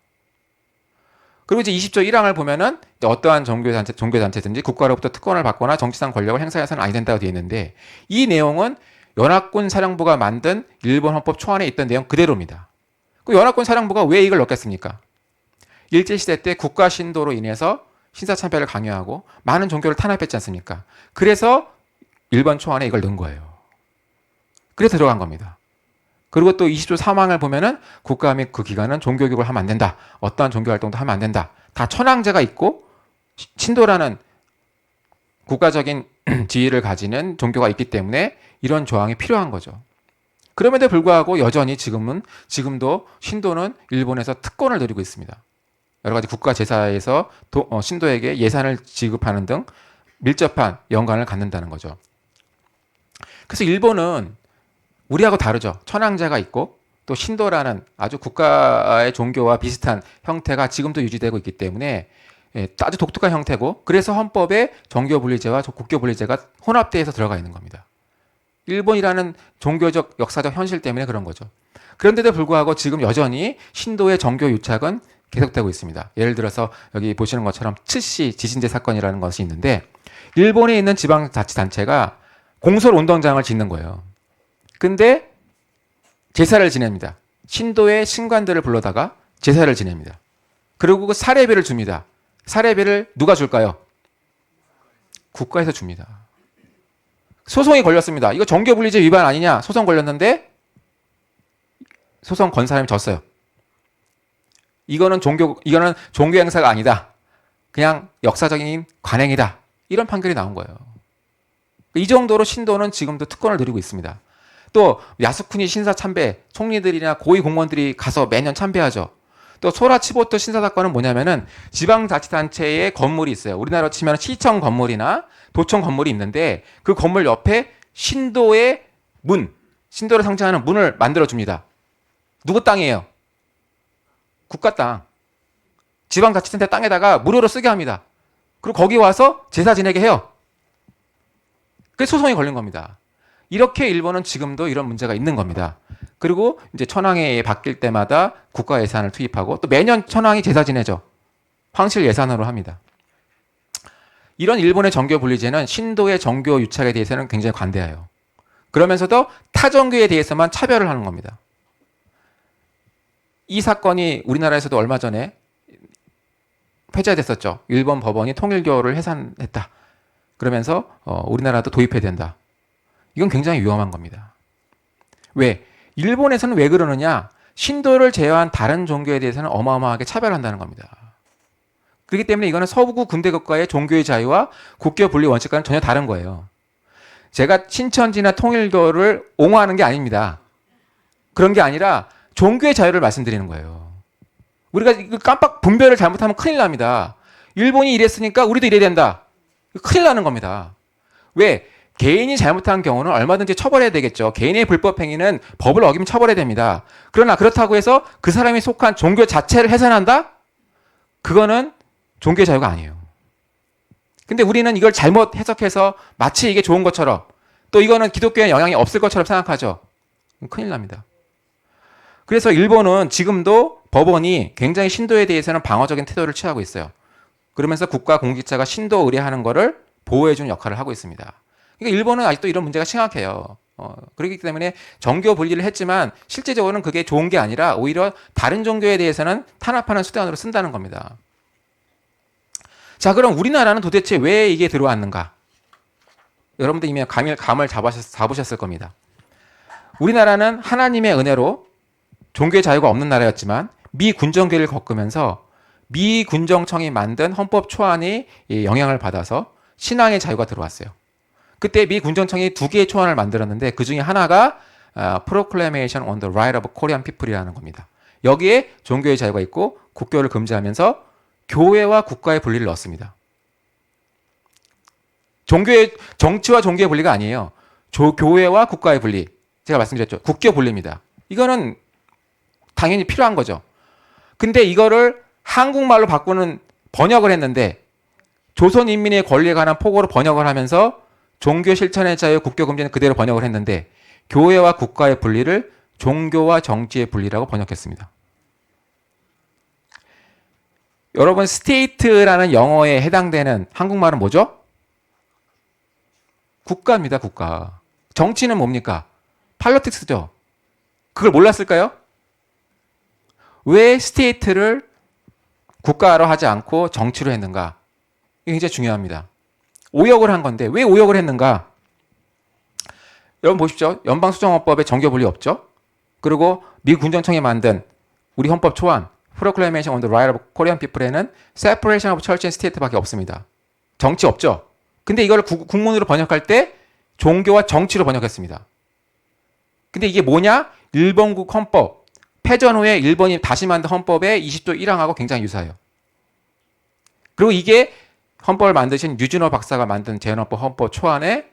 그리고 이제 20조 1항을 보면은 어떠한 종교단체든지 국가로부터 특권을 받거나 정치상 권력을 행사해서는 아니 된다고 되어 있는데, 이 내용은 연합군 사령부가 만든 일본 헌법 초안에 있던 내용 그대로입니다. 그 연합군 사령부가 왜 이걸 넣겠습니까? 일제시대 때 국가 신도로 인해서 신사참배를 강요하고 많은 종교를 탄압했지 않습니까? 그래서 일본 초안에 이걸 넣은 거예요. 그래서 들어간 겁니다. 그리고 또 20조 3항을 보면은 국가 및 그 기관은 종교교육을 하면 안 된다. 어떠한 종교활동도 하면 안 된다. 다 천황제가 있고 신도라는 국가적인 지위를 가지는 종교가 있기 때문에 이런 조항이 필요한 거죠. 그럼에도 불구하고 여전히 지금도 신도는 일본에서 특권을 누리고 있습니다. 여러 가지 국가 제사에서 신도에게 예산을 지급하는 등 밀접한 연관을 갖는다는 거죠. 그래서 일본은 우리하고 다르죠. 천황제가 있고 또 신도라는 아주 국가의 종교와 비슷한 형태가 지금도 유지되고 있기 때문에 아주 독특한 형태고 그래서 헌법에 정교분리제와 국교분리제가 혼합돼서 들어가 있는 겁니다. 일본이라는 종교적 역사적 현실 때문에 그런 거죠. 그런데도 불구하고 지금 여전히 신도의 정교 유착은 계속되고 있습니다. 예를 들어서 여기 보시는 것처럼 츠시 지신제 사건이라는 것이 있는데 일본에 있는 지방자치단체가 공설 운동장을 짓는 거예요. 근데 제사를 지냅니다. 신도의 신관들을 불러다가 제사를 지냅니다. 그리고 그 사례비를 줍니다. 사례비를 누가 줄까요? 국가에서 줍니다. 소송이 걸렸습니다. 이거 정교분리제 위반 아니냐? 소송 걸렸는데 소송 건 사람이 졌어요. 이거는 종교 행사가 아니다. 그냥 역사적인 관행이다. 이런 판결이 나온 거예요. 이 정도로 신도는 지금도 특권을 누리고 있습니다. 또 야스쿠니 신사 참배, 총리들이나 고위 공무원들이 가서 매년 참배하죠. 또 소라치보토 신사 사건은 뭐냐면은 지방자치단체의 건물이 있어요. 우리나라로 치면 시청 건물이나 도청 건물이 있는데 그 건물 옆에 신도의 문, 신도를 상징하는 문을 만들어줍니다. 누구 땅이에요? 국가 땅. 지방자치단체 땅에다가 무료로 쓰게 합니다. 그리고 거기 와서 제사 지내게 해요. 그래서 소송이 걸린 겁니다. 이렇게 일본은 지금도 이런 문제가 있는 겁니다. 그리고 이제 천황이 바뀔 때마다 국가 예산을 투입하고 또 매년 천황이 제사 지내죠. 황실 예산으로 합니다. 이런 일본의 정교 분리제는 신도의 정교 유착에 대해서는 굉장히 관대해요. 그러면서도 타정교에 대해서만 차별을 하는 겁니다. 이 사건이 우리나라에서도 얼마 전에 회자됐었죠. 일본 법원이 통일교를 해산했다. 그러면서 우리나라도 도입해야 된다. 이건 굉장히 위험한 겁니다. 왜? 일본에서는 왜 그러느냐? 신도를 제외한 다른 종교에 대해서는 어마어마하게 차별한다는 겁니다. 그렇기 때문에 이거는 서구 군대 국가의 종교의 자유와 국교 분리 원칙과는 전혀 다른 거예요. 제가 신천지나 통일교를 옹호하는 게 아닙니다. 그런 게 아니라 종교의 자유를 말씀드리는 거예요. 우리가 깜빡 분별을 잘못하면 큰일 납니다. 일본이 이랬으니까 우리도 이래야 된다. 큰일 나는 겁니다. 왜? 개인이 잘못한 경우는 얼마든지 처벌해야 되겠죠. 개인의 불법 행위는 법을 어기면 처벌해야 됩니다. 그러나 그렇다고 해서 그 사람이 속한 종교 자체를 훼손한다? 그거는 종교의 자유가 아니에요. 근데 우리는 이걸 잘못 해석해서 마치 이게 좋은 것처럼 또 이거는 기독교에 영향이 없을 것처럼 생각하죠. 큰일 납니다. 그래서 일본은 지금도 법원이 굉장히 신도에 대해서는 방어적인 태도를 취하고 있어요. 그러면서 국가 공직자가 신도 의뢰하는 거를 보호해주는 역할을 하고 있습니다. 그러니까 일본은 아직도 이런 문제가 심각해요. 그렇기 때문에 정교 분리를 했지만 실제적으로는 그게 좋은 게 아니라 오히려 다른 종교에 대해서는 탄압하는 수단으로 쓴다는 겁니다. 자, 그럼 우리나라는 도대체 왜 이게 들어왔는가? 여러분들 이미 감을 잡으셨을 겁니다. 우리나라는 하나님의 은혜로 종교의 자유가 없는 나라였지만 미 군정교를 겪으면서 미 군정청이 만든 헌법 초안이 영향을 받아서 신앙의 자유가 들어왔어요. 그때 미 군정청이 두 개의 초안을 만들었는데 그 중에 하나가 Proclamation on the Right of Korean People이라는 겁니다. 여기에 종교의 자유가 있고 국교를 금지하면서 교회와 국가의 분리를 넣었습니다. 정치와 종교의 분리가 아니에요. 교회와 국가의 분리. 제가 말씀드렸죠. 국교 분리입니다. 이거는 당연히 필요한 거죠. 근데 이거를 한국말로 바꾸는 번역을 했는데 조선인민의 권리에 관한 포고로 번역을 하면서 종교 실천의 자유, 국교 금지는 그대로 번역을 했는데 교회와 국가의 분리를 종교와 정치의 분리라고 번역했습니다. 여러분, 스테이트라는 영어에 해당되는 한국말은 뭐죠? 국가입니다, 국가. 정치는 뭡니까? 팔로틱스죠. 그걸 몰랐을까요? 왜 스테이트를 국가로 하지 않고 정치로 했는가? 이게 굉장히 중요합니다. 오역을 한 건데 왜 오역을 했는가? 여러분 보십시오. 연방수정헌법에 정교분리 없죠? 그리고 미 군정청이 만든 우리 헌법 초안 Proclamation on the Right of Korean People에는 Separation of Church and State밖에 없습니다. 정치 없죠? 근데 이걸 국문으로 번역할 때 종교와 정치로 번역했습니다. 근데 이게 뭐냐? 일본국 헌법. 패전 후에 일본이 다시 만든 헌법의 20조 1항하고 굉장히 유사해요. 그리고 이게 헌법을 만드신 유진호 박사가 만든 재헌헌법 헌법 초안에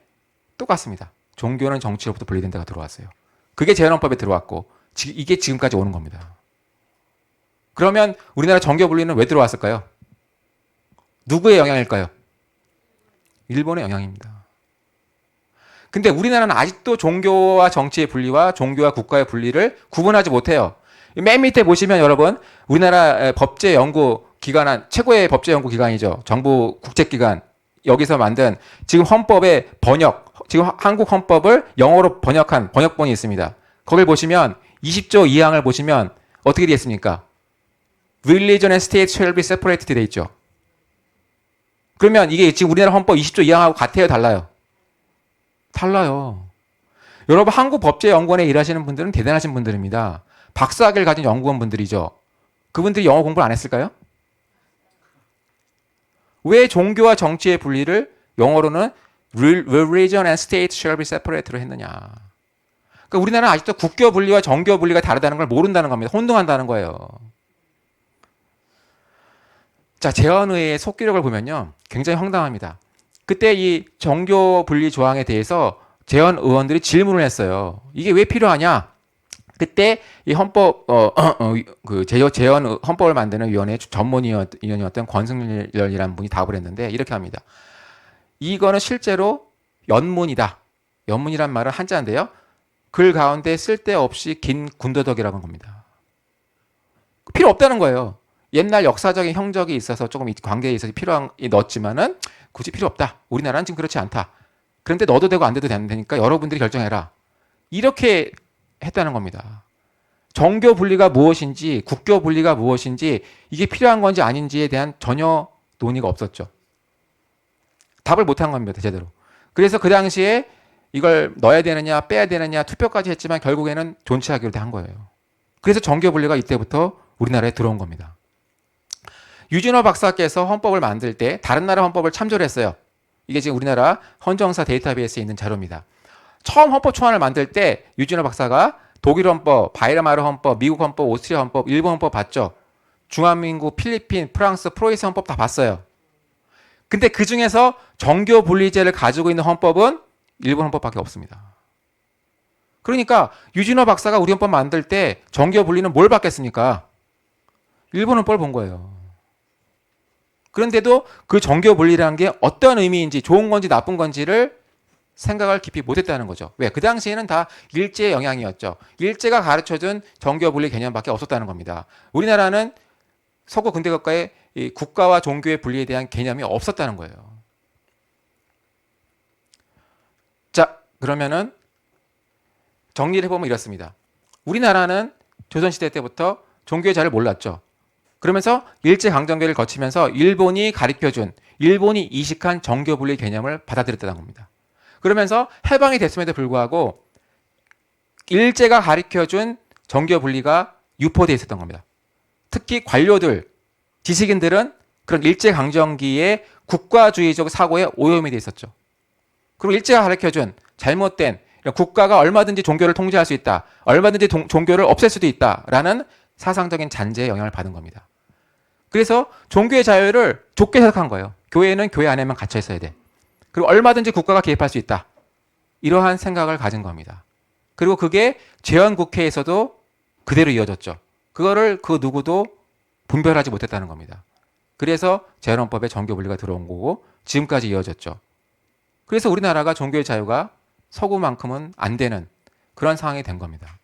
똑같습니다. 종교는 정치로부터 분리된 데가 들어왔어요. 그게 재헌헌법에 들어왔고 이게 지금까지 오는 겁니다. 그러면 우리나라 정교 분리는 왜 들어왔을까요? 누구의 영향일까요? 일본의 영향입니다. 근데 우리나라는 아직도 종교와 정치의 분리와 종교와 국가의 분리를 구분하지 못해요. 맨 밑에 보시면 여러분, 우리나라 법제연구기관, 최고의 법제연구기관이죠. 정부 국제기관. 여기서 만든 지금 헌법의 번역, 지금 한국 헌법을 영어로 번역한 번역본이 있습니다. 거길 보시면 20조 2항을 보시면 어떻게 되어 있습니까? Religion and state shall be separated 되어 있죠. 그러면 이게 지금 우리나라 헌법 20조 2항하고 같아요, 달라요? 달라요. 여러분 한국 법제연구원에 일하시는 분들은 대단하신 분들입니다. 박사학위를 가진 연구원 분들이죠. 그분들이 영어 공부를 안 했을까요? 왜 종교와 정치의 분리를 영어로는 religion and state shall be separated로 했느냐. 그러니까 우리나라는 아직도 국교 분리와 정교 분리가 다르다는 걸 모른다는 겁니다. 혼동한다는 거예요. 자, 재헌의의 속기록을 보면요. 굉장히 황당합니다. 그때 이 정교 분리 조항에 대해서 재헌 의원들이 질문을 했어요. 이게 왜 필요하냐? 그때 이 헌법 재헌 헌법을 만드는 위원회 전문위원이었던 권승열이라는 분이 답을 했는데 이렇게 합니다. 이거는 실제로 연문이다. 연문이란 말은 한자인데요. 글 가운데 쓸데없이 긴 군더더기라는 겁니다. 필요 없다는 거예요. 옛날 역사적인 형적이 있어서 조금 관계에 있어서 필요한 넣었지만은 굳이 필요 없다. 우리나라는 지금 그렇지 않다. 그런데 넣어도 되고 안 돼도 되니까 여러분들이 결정해라. 이렇게 했다는 겁니다. 정교 분리가 무엇인지 국교 분리가 무엇인지 이게 필요한 건지 아닌지에 대한 전혀 논의가 없었죠. 답을 못한 겁니다. 제대로. 그래서 그 당시에 이걸 넣어야 되느냐 빼야 되느냐 투표까지 했지만 결국에는 존치하기로 한 거예요. 그래서 정교 분리가 이때부터 우리나라에 들어온 겁니다. 유진호 박사께서 헌법을 만들 때 다른 나라 헌법을 참조를 했어요. 이게 지금 우리나라 헌정사 데이터베이스에 있는 자료입니다. 처음 헌법 초안을 만들 때 유진호 박사가 독일 헌법, 바이마르 헌법, 미국 헌법, 오스트리아 헌법, 일본 헌법 봤죠. 중화민국, 필리핀, 프랑스, 프로이스 헌법 다 봤어요. 근데 그 중에서 정교 분리제를 가지고 있는 헌법은 일본 헌법밖에 없습니다. 그러니까 유진호 박사가 우리 헌법 만들 때 정교 분리는 뭘 봤겠습니까? 일본 헌법을 본 거예요. 그런데도 그 정교 분리라는 게 어떤 의미인지 좋은 건지 나쁜 건지를 생각을 깊이 못했다는 거죠. 왜? 그 당시에는 다 일제의 영향이었죠. 일제가 가르쳐준 정교 분리 개념밖에 없었다는 겁니다. 우리나라는 서구 근대 국가의 이 국가와 종교의 분리에 대한 개념이 없었다는 거예요. 자, 그러면은 정리를 해보면 이렇습니다. 우리나라는 조선시대 때부터 종교의 자를 몰랐죠. 그러면서 일제강점기를 거치면서 일본이 가르쳐준, 일본이 이식한 정교분리 개념을 받아들였다는 겁니다. 그러면서 해방이 됐음에도 불구하고 일제가 가르쳐준 정교분리가 유포되어 있었던 겁니다. 특히 관료들, 지식인들은 그런 일제강점기의 국가주의적 사고에 오염이 되어 있었죠. 그리고 일제가 가르쳐준 잘못된 국가가 얼마든지 종교를 통제할 수 있다. 얼마든지 종교를 없앨 수도 있다라는 사상적인 잔재에 영향을 받은 겁니다. 그래서 종교의 자유를 좁게 해석한 거예요. 교회는 교회 안에만 갇혀 있어야 돼. 그리고 얼마든지 국가가 개입할 수 있다. 이러한 생각을 가진 겁니다. 그리고 그게 재헌국회에서도 그대로 이어졌죠. 그거를 그 누구도 분별하지 못했다는 겁니다. 그래서 재헌헌법에 정교분리가 들어온 거고 지금까지 이어졌죠. 그래서 우리나라가 종교의 자유가 서구만큼은 안 되는 그런 상황이 된 겁니다.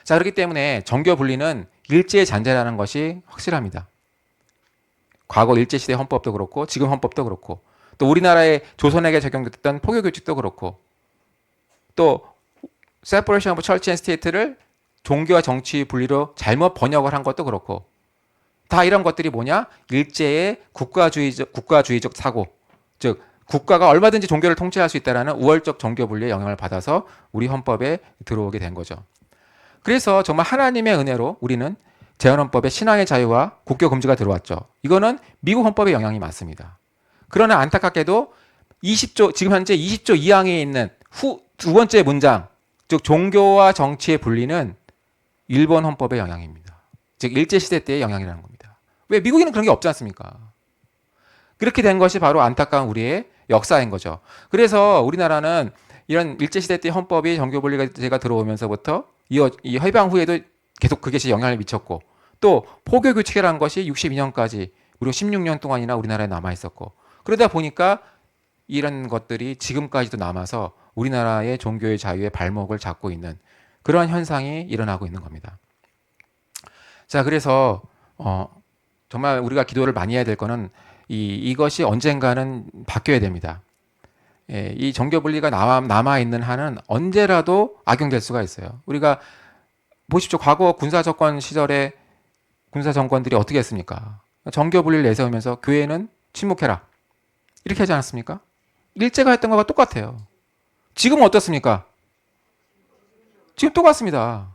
자, 그렇기 때문에 정교분리는 일제의 잔재라는 것이 확실합니다. 과거 일제시대 헌법도 그렇고 지금 헌법도 그렇고 또 우리나라의 조선에게 적용됐던 포교규칙도 그렇고 또 Separation of Church and State를 종교와 정치 분리로 잘못 번역을 한 것도 그렇고 다 이런 것들이 뭐냐? 일제의 국가주의적 사고, 즉 국가가 얼마든지 종교를 통제할 수 있다는 우월적 정교 분리의 영향을 받아서 우리 헌법에 들어오게 된 거죠. 그래서 정말 하나님의 은혜로 우리는 재헌헌법에 신앙의 자유와 국교 금지가 들어왔죠. 이거는 미국 헌법의 영향이 많습니다. 그러나 안타깝게도 지금 현재 20조 2항에 있는 두 번째 문장, 즉 종교와 정치의 분리는 일본 헌법의 영향입니다. 즉 일제시대 때의 영향이라는 겁니다. 왜? 미국에는 그런 게 없지 않습니까? 그렇게 된 것이 바로 안타까운 우리의 역사인 거죠. 그래서 우리나라는 이런 일제시대 때 헌법이 정교분리가 들어오면서부터 이 해방 후에도 계속 그것이 영향을 미쳤고 또 포교규칙이라는 것이 62년까지 무려 16년 동안이나 우리나라에 남아 있었고, 그러다 보니까 이런 것들이 지금까지도 남아서 우리나라의 종교의 자유의 발목을 잡고 있는 그러한 현상이 일어나고 있는 겁니다. 자, 그래서 정말 우리가 기도를 많이 해야 될 거는 이것이 언젠가는 바뀌어야 됩니다. 예, 이 정교 분리가 남아 있는 한은 언제라도 악용될 수가 있어요. 우리가 보십시오. 과거 군사 정권 시절에 군사 정권들이 어떻게 했습니까? 정교 분리를 내세우면서 교회는 침묵해라, 이렇게 하지 않았습니까? 일제가 했던 것과 똑같아요. 지금은 어떻습니까? 지금 똑같습니다.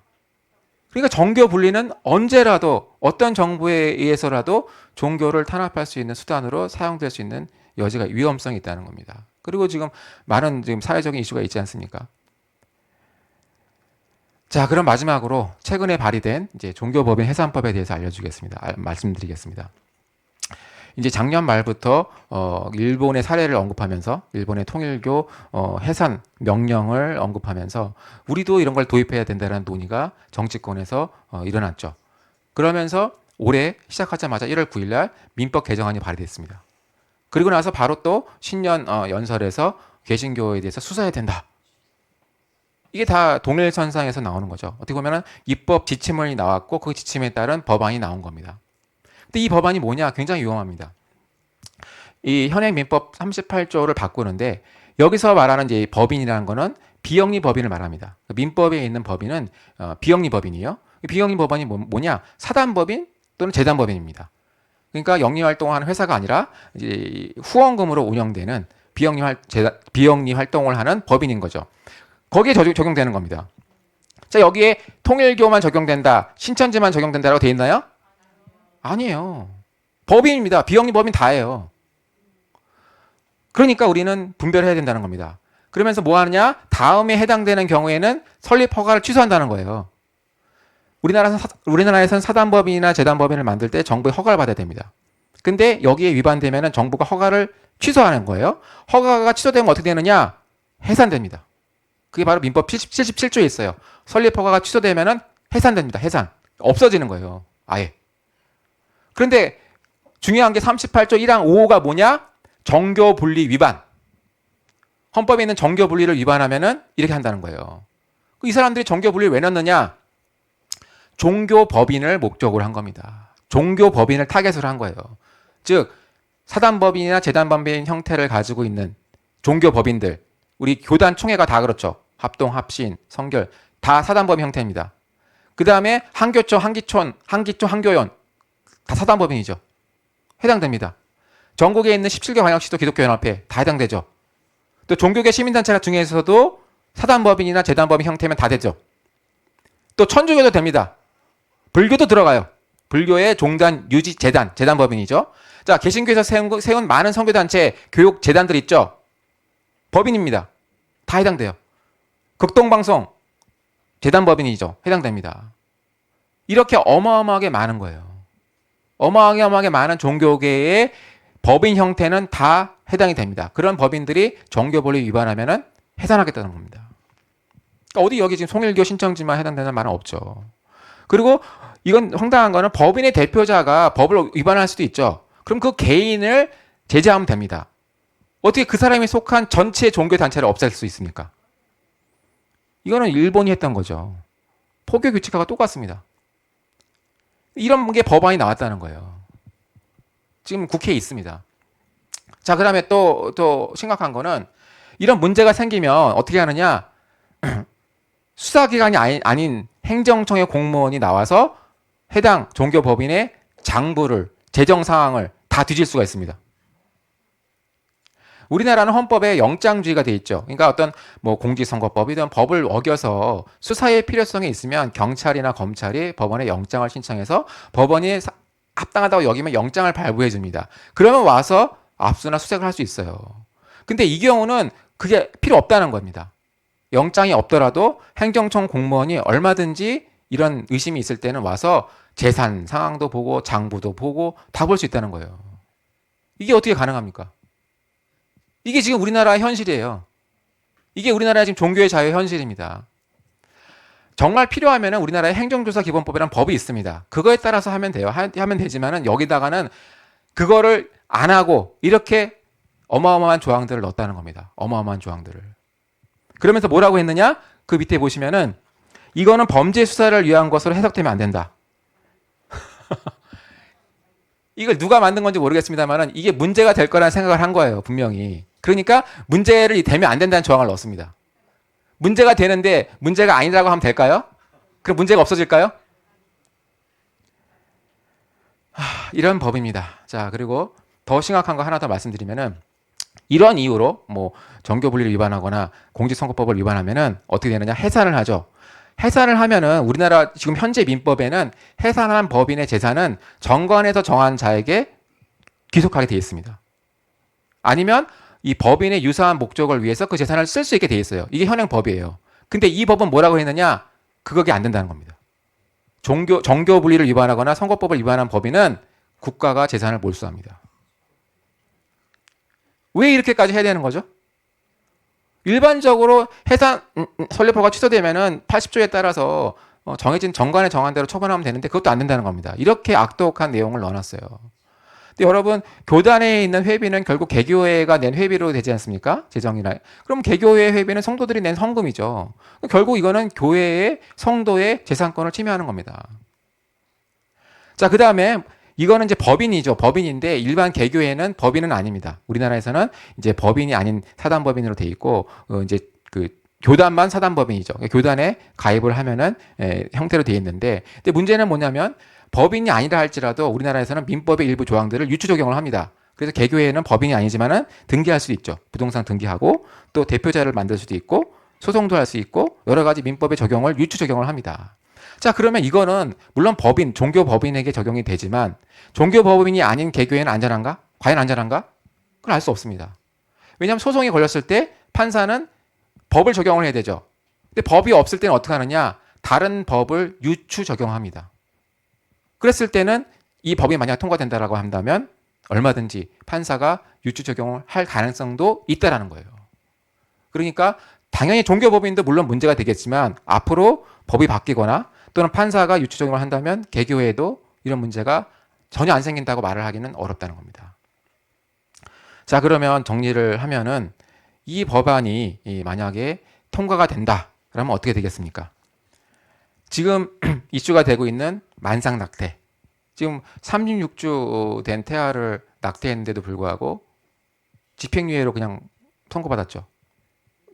그러니까 정교 분리는 언제라도 어떤 정부에 의해서라도 종교를 탄압할 수 있는 수단으로 사용될 수 있는 여지가, 위험성이 있다는 겁니다. 그리고 지금 많은 지금 사회적인 이슈가 있지 않습니까? 자, 그럼 마지막으로 최근에 발의된 이제 종교법인 해산법에 대해서 말씀드리겠습니다. 이제 작년 말부터 일본의 사례를 언급하면서, 일본의 통일교 해산 명령을 언급하면서 우리도 이런 걸 도입해야 된다는 논의가 정치권에서 일어났죠. 그러면서 올해 시작하자마자 1월 9일 날 민법 개정안이 발의됐습니다. 그리고 나서 바로 또 신년 연설에서 개신교에 대해서 수사해야 된다. 이게 다 동일선상에서 나오는 거죠. 어떻게 보면 입법 지침이 나왔고 그 지침에 따른 법안이 나온 겁니다. 근데 이 법안이 뭐냐? 굉장히 위험합니다. 이 현행 민법 38조를 바꾸는데, 여기서 말하는 이제 법인이라는 거는 비영리 법인을 말합니다. 민법에 있는 법인은 비영리 법인이요. 비영리 법인이 뭐냐? 사단법인 또는 재단법인입니다. 그러니까 영리 활동하는 회사가 아니라 이제 후원금으로 운영되는 비영리 활동을 하는 법인인 거죠. 거기에 적용되는 겁니다. 자, 여기에 통일교만 적용된다, 신천지만 적용된다라고 돼 있나요? 아니에요. 법인입니다. 비영리 법인 다예요. 그러니까 우리는 분별해야 된다는 겁니다. 그러면서 뭐 하느냐? 다음에 해당되는 경우에는 설립 허가를 취소한다는 거예요. 우리나라에서는 사단법인이나 재단법인을 만들 때 정부의 허가를 받아야 됩니다. 근데 여기에 위반되면 정부가 허가를 취소하는 거예요. 허가가 취소되면 어떻게 되느냐? 해산됩니다. 그게 바로 민법 77조에 있어요. 설립 허가가 취소되면 해산됩니다. 해산. 없어지는 거예요. 아예. 그런데 중요한 게 38조 1항 5호가 뭐냐? 정교 분리 위반. 헌법에 있는 정교 분리를 위반하면은 이렇게 한다는 거예요. 이 사람들이 정교 분리를 왜 넣느냐? 종교 법인을 목적으로 한 겁니다. 종교 법인을 타겟으로 한 거예요. 즉 사단법인이나 재단법인 형태를 가지고 있는 종교 법인들, 우리 교단 총회가 다 그렇죠. 합동, 합신, 성결 다 사단법인 형태입니다. 그 다음에 한교총, 한교연 다 사단법인이죠. 해당됩니다. 전국에 있는 17개 광역시도 기독교연합회 다 해당되죠. 또 종교계 시민단체가 중에서도 사단법인이나 재단법인 형태면 다 되죠. 또 천주교도 됩니다. 불교도 들어가요. 불교의 종단, 유지, 재단법인이죠. 자, 개신교에서 세운 많은 선교단체, 교육 재단들 있죠. 법인입니다. 다 해당돼요. 극동방송, 재단법인이죠. 해당됩니다. 이렇게 어마어마하게 많은 거예요. 어마어마하게 많은 종교계의 법인 형태는 다 해당이 됩니다. 그런 법인들이 정교분리 위반하면 해산하겠다는 겁니다. 그러니까 어디 여기 지금 통일교 신천지만 해당되는 말은 없죠. 그리고 이건 황당한 거는 법인의 대표자가 법을 위반할 수도 있죠. 그럼 그 개인을 제재하면 됩니다. 어떻게 그 사람이 속한 전체 종교단체를 없앨 수 있습니까? 이거는 일본이 했던 거죠. 포교 규칙하고 똑같습니다. 이런 게 법안이 나왔다는 거예요. 지금 국회에 있습니다. 자, 그다음에 또 심각한 거는 이런 문제가 생기면 어떻게 하느냐? 수사기관이 아닌 행정청의 공무원이 나와서 해당 종교법인의 장부를, 재정 상황을 다 뒤질 수가 있습니다. 우리나라는 헌법에 영장주의가 돼 있죠. 그러니까 어떤 뭐 공직선거법이든 법을 어겨서 수사의 필요성이 있으면 경찰이나 검찰이 법원에 영장을 신청해서 법원이 합당하다고 여기면 영장을 발부해 줍니다. 그러면 와서 압수나 수색을 할 수 있어요. 근데 이 경우는 그게 필요 없다는 겁니다. 영장이 없더라도 행정청 공무원이 얼마든지 이런 의심이 있을 때는 와서 재산 상황도 보고 장부도 보고 다 볼 수 있다는 거예요. 이게 어떻게 가능합니까? 이게 지금 우리나라의 현실이에요. 이게 우리나라의 지금 종교의 자유의 현실입니다. 정말 필요하면 우리나라의 행정조사 기본법이라는 법이 있습니다. 그거에 따라서 하면 돼요. 하면 되지만은 여기다가는 그거를 안 하고 이렇게 어마어마한 조항들을 넣었다는 겁니다. 어마어마한 조항들을. 그러면서 뭐라고 했느냐? 그 밑에 보시면은 이거는 범죄 수사를 위한 것으로 해석되면 안 된다. 이걸 누가 만든 건지 모르겠습니다만은 이게 문제가 될 거라는 생각을 한 거예요, 분명히. 그러니까 문제를 되면 안 된다는 조항을 넣었습니다. 문제가 되는데 문제가 아니라고 하면 될까요? 그럼 문제가 없어질까요? 이런 법입니다. 자, 그리고 더 심각한 거 하나 더 말씀드리면은 이런 이유로 뭐 정교 분리를 위반하거나 공직선거법을 위반하면은 어떻게 되느냐? 해산을 하죠. 해산을 하면은 우리나라 지금 현재 민법에는 해산한 법인의 재산은 정관에서 정한 자에게 귀속하게 되어 있습니다. 아니면 이 법인의 유사한 목적을 위해서 그 재산을 쓸 수 있게 되어 있어요. 이게 현행 법이에요. 근데 이 법은 뭐라고 했느냐? 그게 안 된다는 겁니다. 정교 분리를 위반하거나 선거법을 위반한 법인은 국가가 재산을 몰수합니다. 왜 이렇게까지 해야 되는 거죠? 일반적으로 해산 선례포가 취소되면은 80조에 따라서 정해진 정관에 정한 대로 처분하면 되는데 그것도 안 된다는 겁니다. 이렇게 악독한 내용을 넣어놨어요. 근데 여러분 교단에 있는 회비는 결국 개교회가 낸 회비로 되지 않습니까? 재정이나. 그럼 개교회 회비는 성도들이 낸 헌금이죠. 결국 이거는 교회의 성도의 재산권을 침해하는 겁니다. 자, 그 다음에 이거는 이제 법인이죠. 법인인데 일반 개교회는 법인은 아닙니다. 우리나라에서는 이제 법인이 아닌 사단법인으로 돼 있고 이제 그 교단만 사단법인이죠. 교단에 가입을 하면은 형태로 돼 있는데, 근데 문제는 뭐냐면 법인이 아니라 할지라도 우리나라에서는 민법의 일부 조항들을 유추 적용을 합니다. 그래서 개교회는 법인이 아니지만은 등기할 수도 있죠. 부동산 등기하고 또 대표자를 만들 수도 있고 소송도 할 수 있고 여러 가지 민법의 적용을 유추 적용을 합니다. 자, 그러면 이거는 물론 법인, 종교 법인에게 적용이 되지만 종교 법인이 아닌 개교회는 안전한가? 과연 안전한가? 그걸 알 수 없습니다. 왜냐하면 소송이 걸렸을 때 판사는 법을 적용을 해야 되죠. 근데 법이 없을 때는 어떻게 하느냐? 다른 법을 유추 적용합니다. 그랬을 때는 이 법이 만약 통과된다라고 한다면 얼마든지 판사가 유추 적용을 할 가능성도 있다라는 거예요. 그러니까 당연히 종교법인도 물론 문제가 되겠지만 앞으로 법이 바뀌거나 또는 판사가 유추 적용을 한다면 개교회에도 이런 문제가 전혀 안 생긴다고 말을 하기는 어렵다는 겁니다. 자, 그러면 정리를 하면은 이 법안이 만약에 통과가 된다 그러면 어떻게 되겠습니까? 지금 이슈가 되고 있는 만상 낙태, 지금 36주 된 태아를 낙태했는데도 불구하고 집행유예로 그냥 선고받았죠.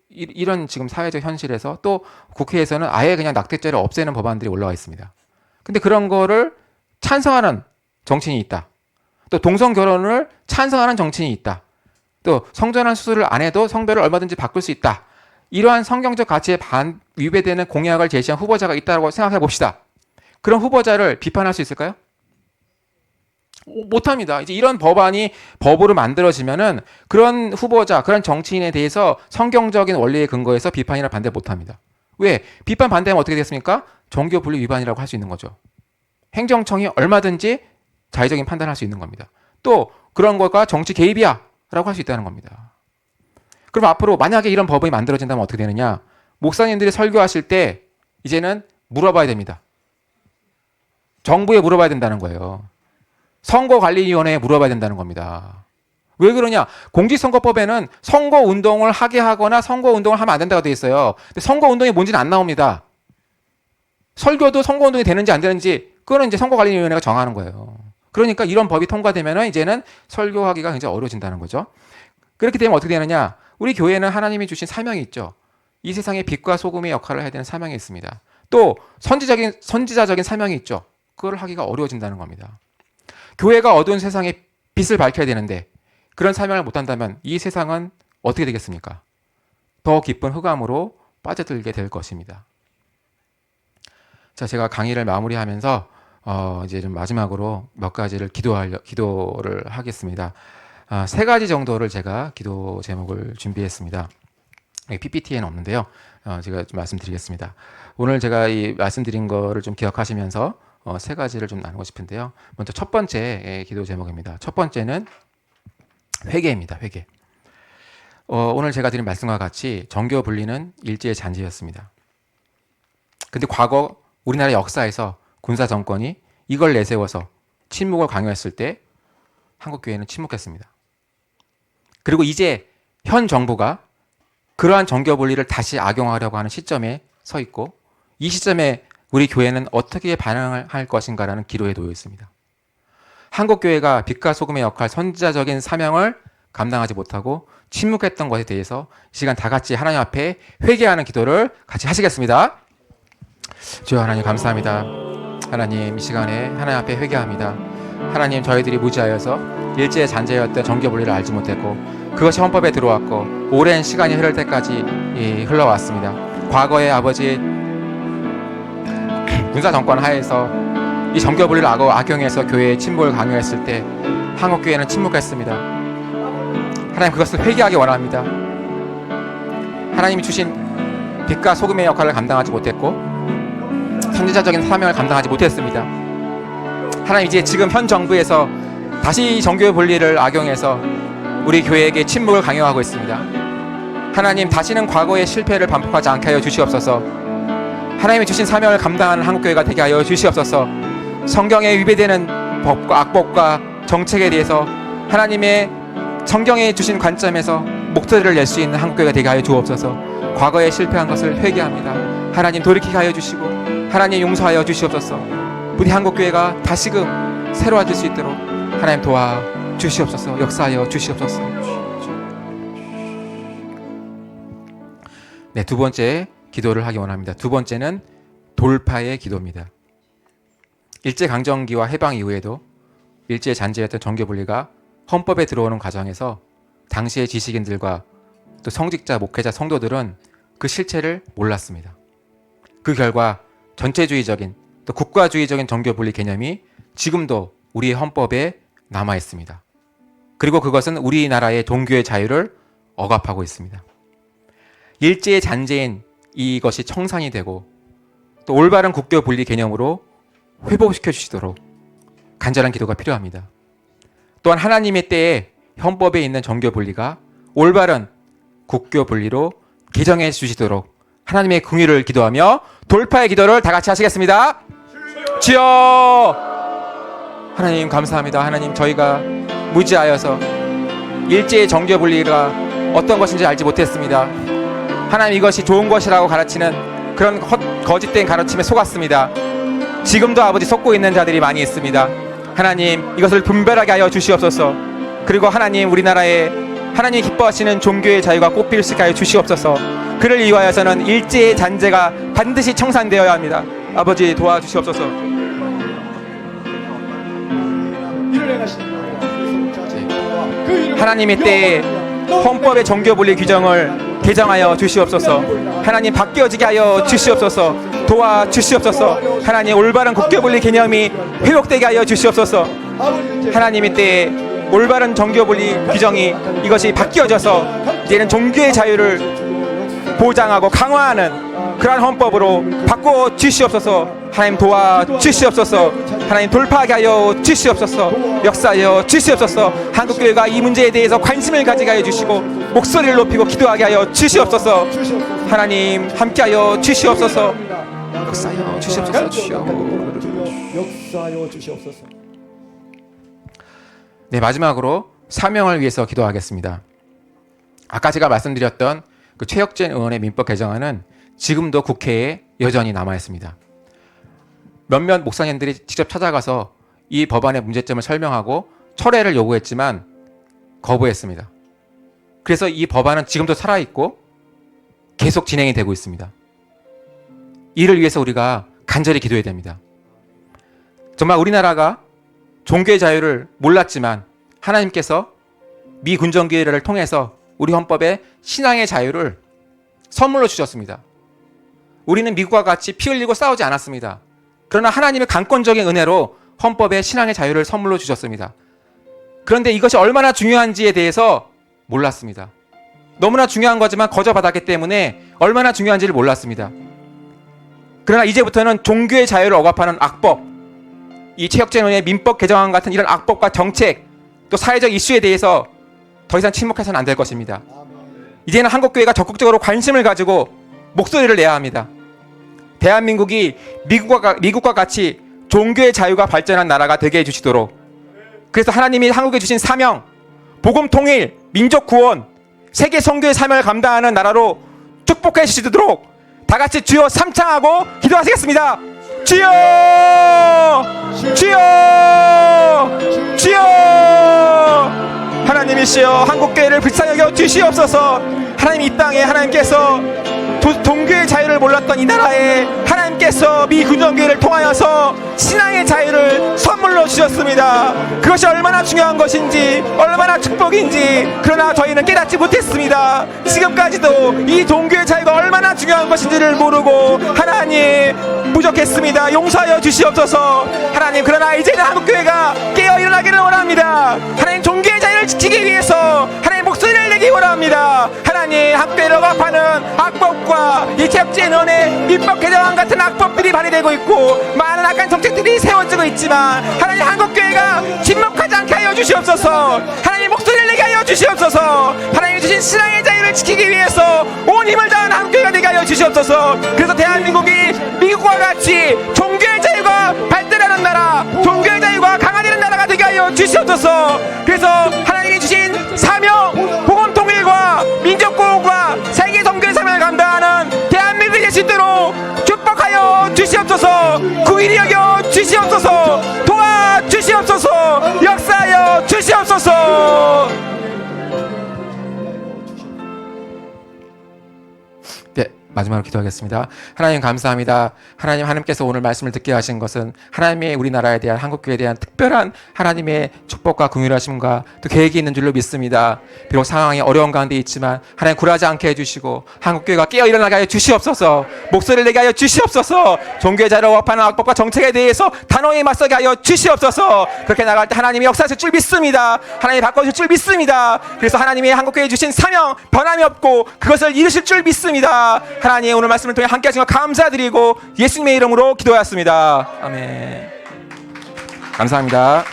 이런 지금 사회적 현실에서 또 국회에서는 아예 그냥 낙태죄를 없애는 법안들이 올라와 있습니다. 근데 그런 거를 찬성하는 정치인이 있다. 또 동성 결혼을 찬성하는 정치인이 있다. 또 성전환 수술을 안 해도 성별을 얼마든지 바꿀 수 있다. 이러한 성경적 가치에 위배되는 공약을 제시한 후보자가 있다고 생각해 봅시다. 그런 후보자를 비판할 수 있을까요? 못합니다. 이제 이런 법안이 법으로 만들어지면은 그런 후보자, 그런 정치인에 대해서 성경적인 원리에 근거해서 비판이나 반대 못합니다. 왜? 비판 반대하면 어떻게 됐습니까? 종교 분리 위반이라고 할 수 있는 거죠. 행정청이 얼마든지 자의적인 판단할 수 있는 겁니다. 또 그런 거가 정치 개입이야 라고 할 수 있다는 겁니다. 그럼 앞으로 만약에 이런 법이 만들어진다면 어떻게 되느냐? 목사님들이 설교하실 때 이제는 물어봐야 됩니다. 정부에 물어봐야 된다는 거예요. 선거관리위원회에 물어봐야 된다는 겁니다. 왜 그러냐? 공직선거법에는 선거운동을 하게 하거나 선거운동을 하면 안 된다고 되어 있어요. 근데 선거운동이 뭔지는 안 나옵니다. 설교도 선거운동이 되는지 안 되는지 그거는 이제 선거관리위원회가 정하는 거예요. 그러니까 이런 법이 통과되면은 이제는 설교하기가 굉장히 어려워진다는 거죠. 그렇게 되면 어떻게 되느냐? 우리 교회는 하나님이 주신 사명이 있죠. 이 세상의 빛과 소금의 역할을 해야 되는 사명이 있습니다. 또 선지자적인 사명이 있죠. 그걸 하기가 어려워진다는 겁니다. 교회가 어두운 세상에 빛을 밝혀야 되는데 그런 사명을 못한다면 이 세상은 어떻게 되겠습니까? 더 깊은 흑암으로 빠져들게 될 것입니다. 자, 제가 강의를 마무리하면서 이제 좀 마지막으로 몇 가지를 기도를 하겠습니다. 세 가지 정도를 제가 기도 제목을 준비했습니다. PPT에는 없는데요. 제가 좀 말씀드리겠습니다. 오늘 제가 이 말씀드린 거를 좀 기억하시면서 세 가지를 좀 나누고 싶은데요. 먼저 첫 번째 기도 제목입니다. 첫 번째는 회개입니다. 회개. 오늘 제가 드린 말씀과 같이 정교 분리는 일제의 잔재였습니다. 근데 과거 우리나라 역사에서 군사 정권이 이걸 내세워서 침묵을 강요했을 때 한국교회는 침묵했습니다. 그리고 이제 현 정부가 그러한 정교 분리를 다시 악용하려고 하는 시점에 서 있고, 이 시점에 우리 교회는 어떻게 반응할 것인가라는 기로에 놓여 있습니다. 한국교회가 빛과 소금의 역할, 선지자적인 사명을 감당하지 못하고 침묵했던 것에 대해서 이 시간 다 같이 하나님 앞에 회개하는 기도를 같이 하시겠습니다. 주여 하나님 감사합니다. 하나님 이 시간에 하나님 앞에 회개합니다. 하나님 저희들이 무지하여서 일제의 잔재였던 정교분리를 알지 못했고 그것이 헌법에 들어왔고 오랜 시간이 흐를 때까지 흘러왔습니다. 과거에 아버지 군사 정권 하에서 이 정교분리를 악용해서 교회의 침묵을 강요했을 때 한국교회는 침묵했습니다. 하나님 그것을 회개하기 원합니다. 하나님이 주신 빛과 소금의 역할을 감당하지 못했고 선지자적인 사명을 감당하지 못했습니다. 하나님 이제 지금 현 정부에서 다시 정교 분리를 악용해서 우리 교회에게 침묵을 강요하고 있습니다. 하나님 다시는 과거의 실패를 반복하지 않게 하여 주시옵소서. 하나님이 주신 사명을 감당하는 한국교회가 되게 하여 주시옵소서. 성경에 위배되는 법과 악법과 정책에 대해서 하나님의 성경에 주신 관점에서 목소리를 낼 수 있는 한국교회가 되게 하여 주옵소서. 과거에 실패한 것을 회개합니다. 하나님 돌이키게 하여 주시고 하나님 용서하여 주시옵소서. 우리 한국교회가 다시금 새로워질 수 있도록 하나님 도와 주시옵소서. 역사하여 주시옵소서. 네, 두 번째 기도를 하기 원합니다. 두 번째는 돌파의 기도입니다. 일제강점기와 해방 이후에도 일제 잔재였던 정교분리가 헌법에 들어오는 과정에서 당시의 지식인들과 또 성직자, 목회자, 성도들은 그 실체를 몰랐습니다. 그 결과 전체주의적인 또 국가주의적인 정교분리 개념이 지금도 우리의 헌법에 남아 있습니다. 그리고 그것은 우리나라의 종교의 자유를 억압하고 있습니다. 일제의 잔재인 이것이 청산이 되고 또 올바른 국교 분리 개념으로 회복시켜 주시도록 간절한 기도가 필요합니다. 또한 하나님의 때에 헌법에 있는 정교 분리가 올바른 국교 분리로 개정해 주시도록 하나님의 긍휼을 기도하며 돌파의 기도를 다 같이 하시겠습니다. 주여 하나님 감사합니다. 하나님 저희가 무지하여서 일제의 정교 분리가 어떤 것인지 알지 못했습니다. 하나님 이것이 좋은 것이라고 가르치는 그런 거짓된 가르침에 속았습니다. 지금도 아버지 속고 있는 자들이 많이 있습니다. 하나님 이것을 분별하게 하여 주시옵소서. 그리고 하나님 우리나라에 하나님이 기뻐하시는 종교의 자유가 꽃피울 수 있게 하여 주시옵소서. 그를 위하여서는 일제의 잔재가 반드시 청산되어야 합니다. 아버지 도와주시옵소서. 하나님의 때에 헌법의 정교분리 규정을 개정하여 주시옵소서. 하나님 바뀌어지게 하여 주시옵소서. 도와주시옵소서. 하나님 올바른 국교분리 개념이 회복되게 하여 주시옵소서. 하나님의 때에 올바른 정교분리 규정이 이것이 바뀌어져서 이제는 종교의 자유를 보장하고 강화하는 그러한 헌법으로 바꿔 주시옵소서. 하나님 도와주시옵소서. 하나님 돌파하게 하여 주시옵소서. 역사하여 주시옵소서. 한국교회가 이 문제에 대해서 관심을 가지게 하여 주시고 목소리를 높이고 기도하게 하여 주시옵소서. 하나님 함께하여 주시옵소서. 역사하여 주시옵소서. 역사하여 주시옵소서. 네, 마지막으로 사명을 위해서 기도하겠습니다. 아까 제가 말씀드렸던 그 최혁진 의원의 민법 개정안은 지금도 국회에 여전히 남아 있습니다. 몇몇 목사님들이 직접 찾아가서 이 법안의 문제점을 설명하고 철회를 요구했지만 거부했습니다. 그래서 이 법안은 지금도 살아있고 계속 진행이 되고 있습니다. 이를 위해서 우리가 간절히 기도해야 됩니다. 정말 우리나라가 종교의 자유를 몰랐지만 하나님께서 미 군정기회를 통해서 우리 헌법에 신앙의 자유를 선물로 주셨습니다. 우리는 미국과 같이 피 흘리고 싸우지 않았습니다. 그러나 하나님의 강권적인 은혜로 헌법에 신앙의 자유를 선물로 주셨습니다. 그런데 이것이 얼마나 중요한지에 대해서 몰랐습니다. 너무나 중요한 거지만 거저받았기 때문에 얼마나 중요한지를 몰랐습니다. 그러나 이제부터는 종교의 자유를 억압하는 악법, 이 최혁진 의원의 민법 개정안 같은 이런 악법과 정책, 또 사회적 이슈에 대해서 더 이상 침묵해서는 안 될 것입니다. 이제는 한국교회가 적극적으로 관심을 가지고 목소리를 내야 합니다. 대한민국이 미국과 같이 종교의 자유가 발전한 나라가 되게 해주시도록 그래서 하나님이 한국에 주신 사명, 복음 통일, 민족 구원, 세계 선교의 사명을 감당하는 나라로 축복해 주시도록 다 같이 주여 삼창하고 기도하시겠습니다. 주여! 주여! 주여! 하나님이시여 한국교회를 불쌍히 여겨 주시옵소서. 하나님 이 땅에 하나님께서 동교의 자유를 몰랐던 이 나라에 하나님께서 미군정교회를 통하여서 신앙의 자유를 선물로 주셨습니다. 그것이 얼마나 중요한 것인지 얼마나 축복인지 그러나 저희는 깨닫지 못했습니다. 지금까지도 이 동교의 자유가 얼마나 중요한 것인지를 모르고 하나님 부족했습니다. 용서하여 주시옵소서. 하나님 그러나 이제는 한국교회가 깨어 일어나기를 원합니다. 하나님 종교의 자유를 지키기 위해서 하나님 목소리를 내기 원합니다. 하나님 학교를 억압하는 악법과 이 체육진흥원의 입법 개정안 같은 악법들이 발의되고 있고 많은 악한 정책들이 세워지고 있지만 하나님 한국교회가 침묵하지 않게 하여 주시옵소서. 하나님 목소리를 내게 하여 주시옵소서. 하나님 주신 신앙의 자유를 지키기 위해서 온 힘을 다하는 한국교회가 되게 하여 주시옵소서. 그래서 대한민국이 미국과 같이 종교의 자유가 발달하는 나라, 종교의 자유가 강화되는 나라가 되게 하여 주시옵소서. 그래서 하나님이 주신 사명, 복음 통일과 민족 구원과 세계 선교의 사명을 감당하는 대한민국이 될 수 있도록 축복하여 주시옵소서. 구일이 여겨 주시옵소서. 도와 주시옵소서. 역사하여 주시옵소서. 네, 마지막으로 기도하겠습니다. 하나님 감사합니다. 하나님께서 오늘 말씀을 듣게 하신 것은 하나님의 우리나라에 대한 한국교회에 대한 특별한 하나님의 축복과 긍휼하심과 또 계획이 있는 줄로 믿습니다. 비록 상황이 어려운 가운데 있지만 하나님 굴하지 않게 해주시고 한국교회가 깨어 일어나게 하여 주시옵소서. 목소리를 내게 하여 주시옵소서. 종교의 자유를 억압하는 악법과 정책에 대해서 단호히 맞서게 하여 주시옵소서. 그렇게 나갈 때 하나님이 역사하실 줄 믿습니다. 하나님이 바꿔주실 줄 믿습니다. 그래서 하나님이 한국교회에 주신 사명 변함이 없고 그것을 이루실 줄 믿습니다. 하나님 오늘 말씀을 통해 함께 하신 것 감사드리고 예수님의 이름으로 기도하였습니다. 아멘. 감사합니다.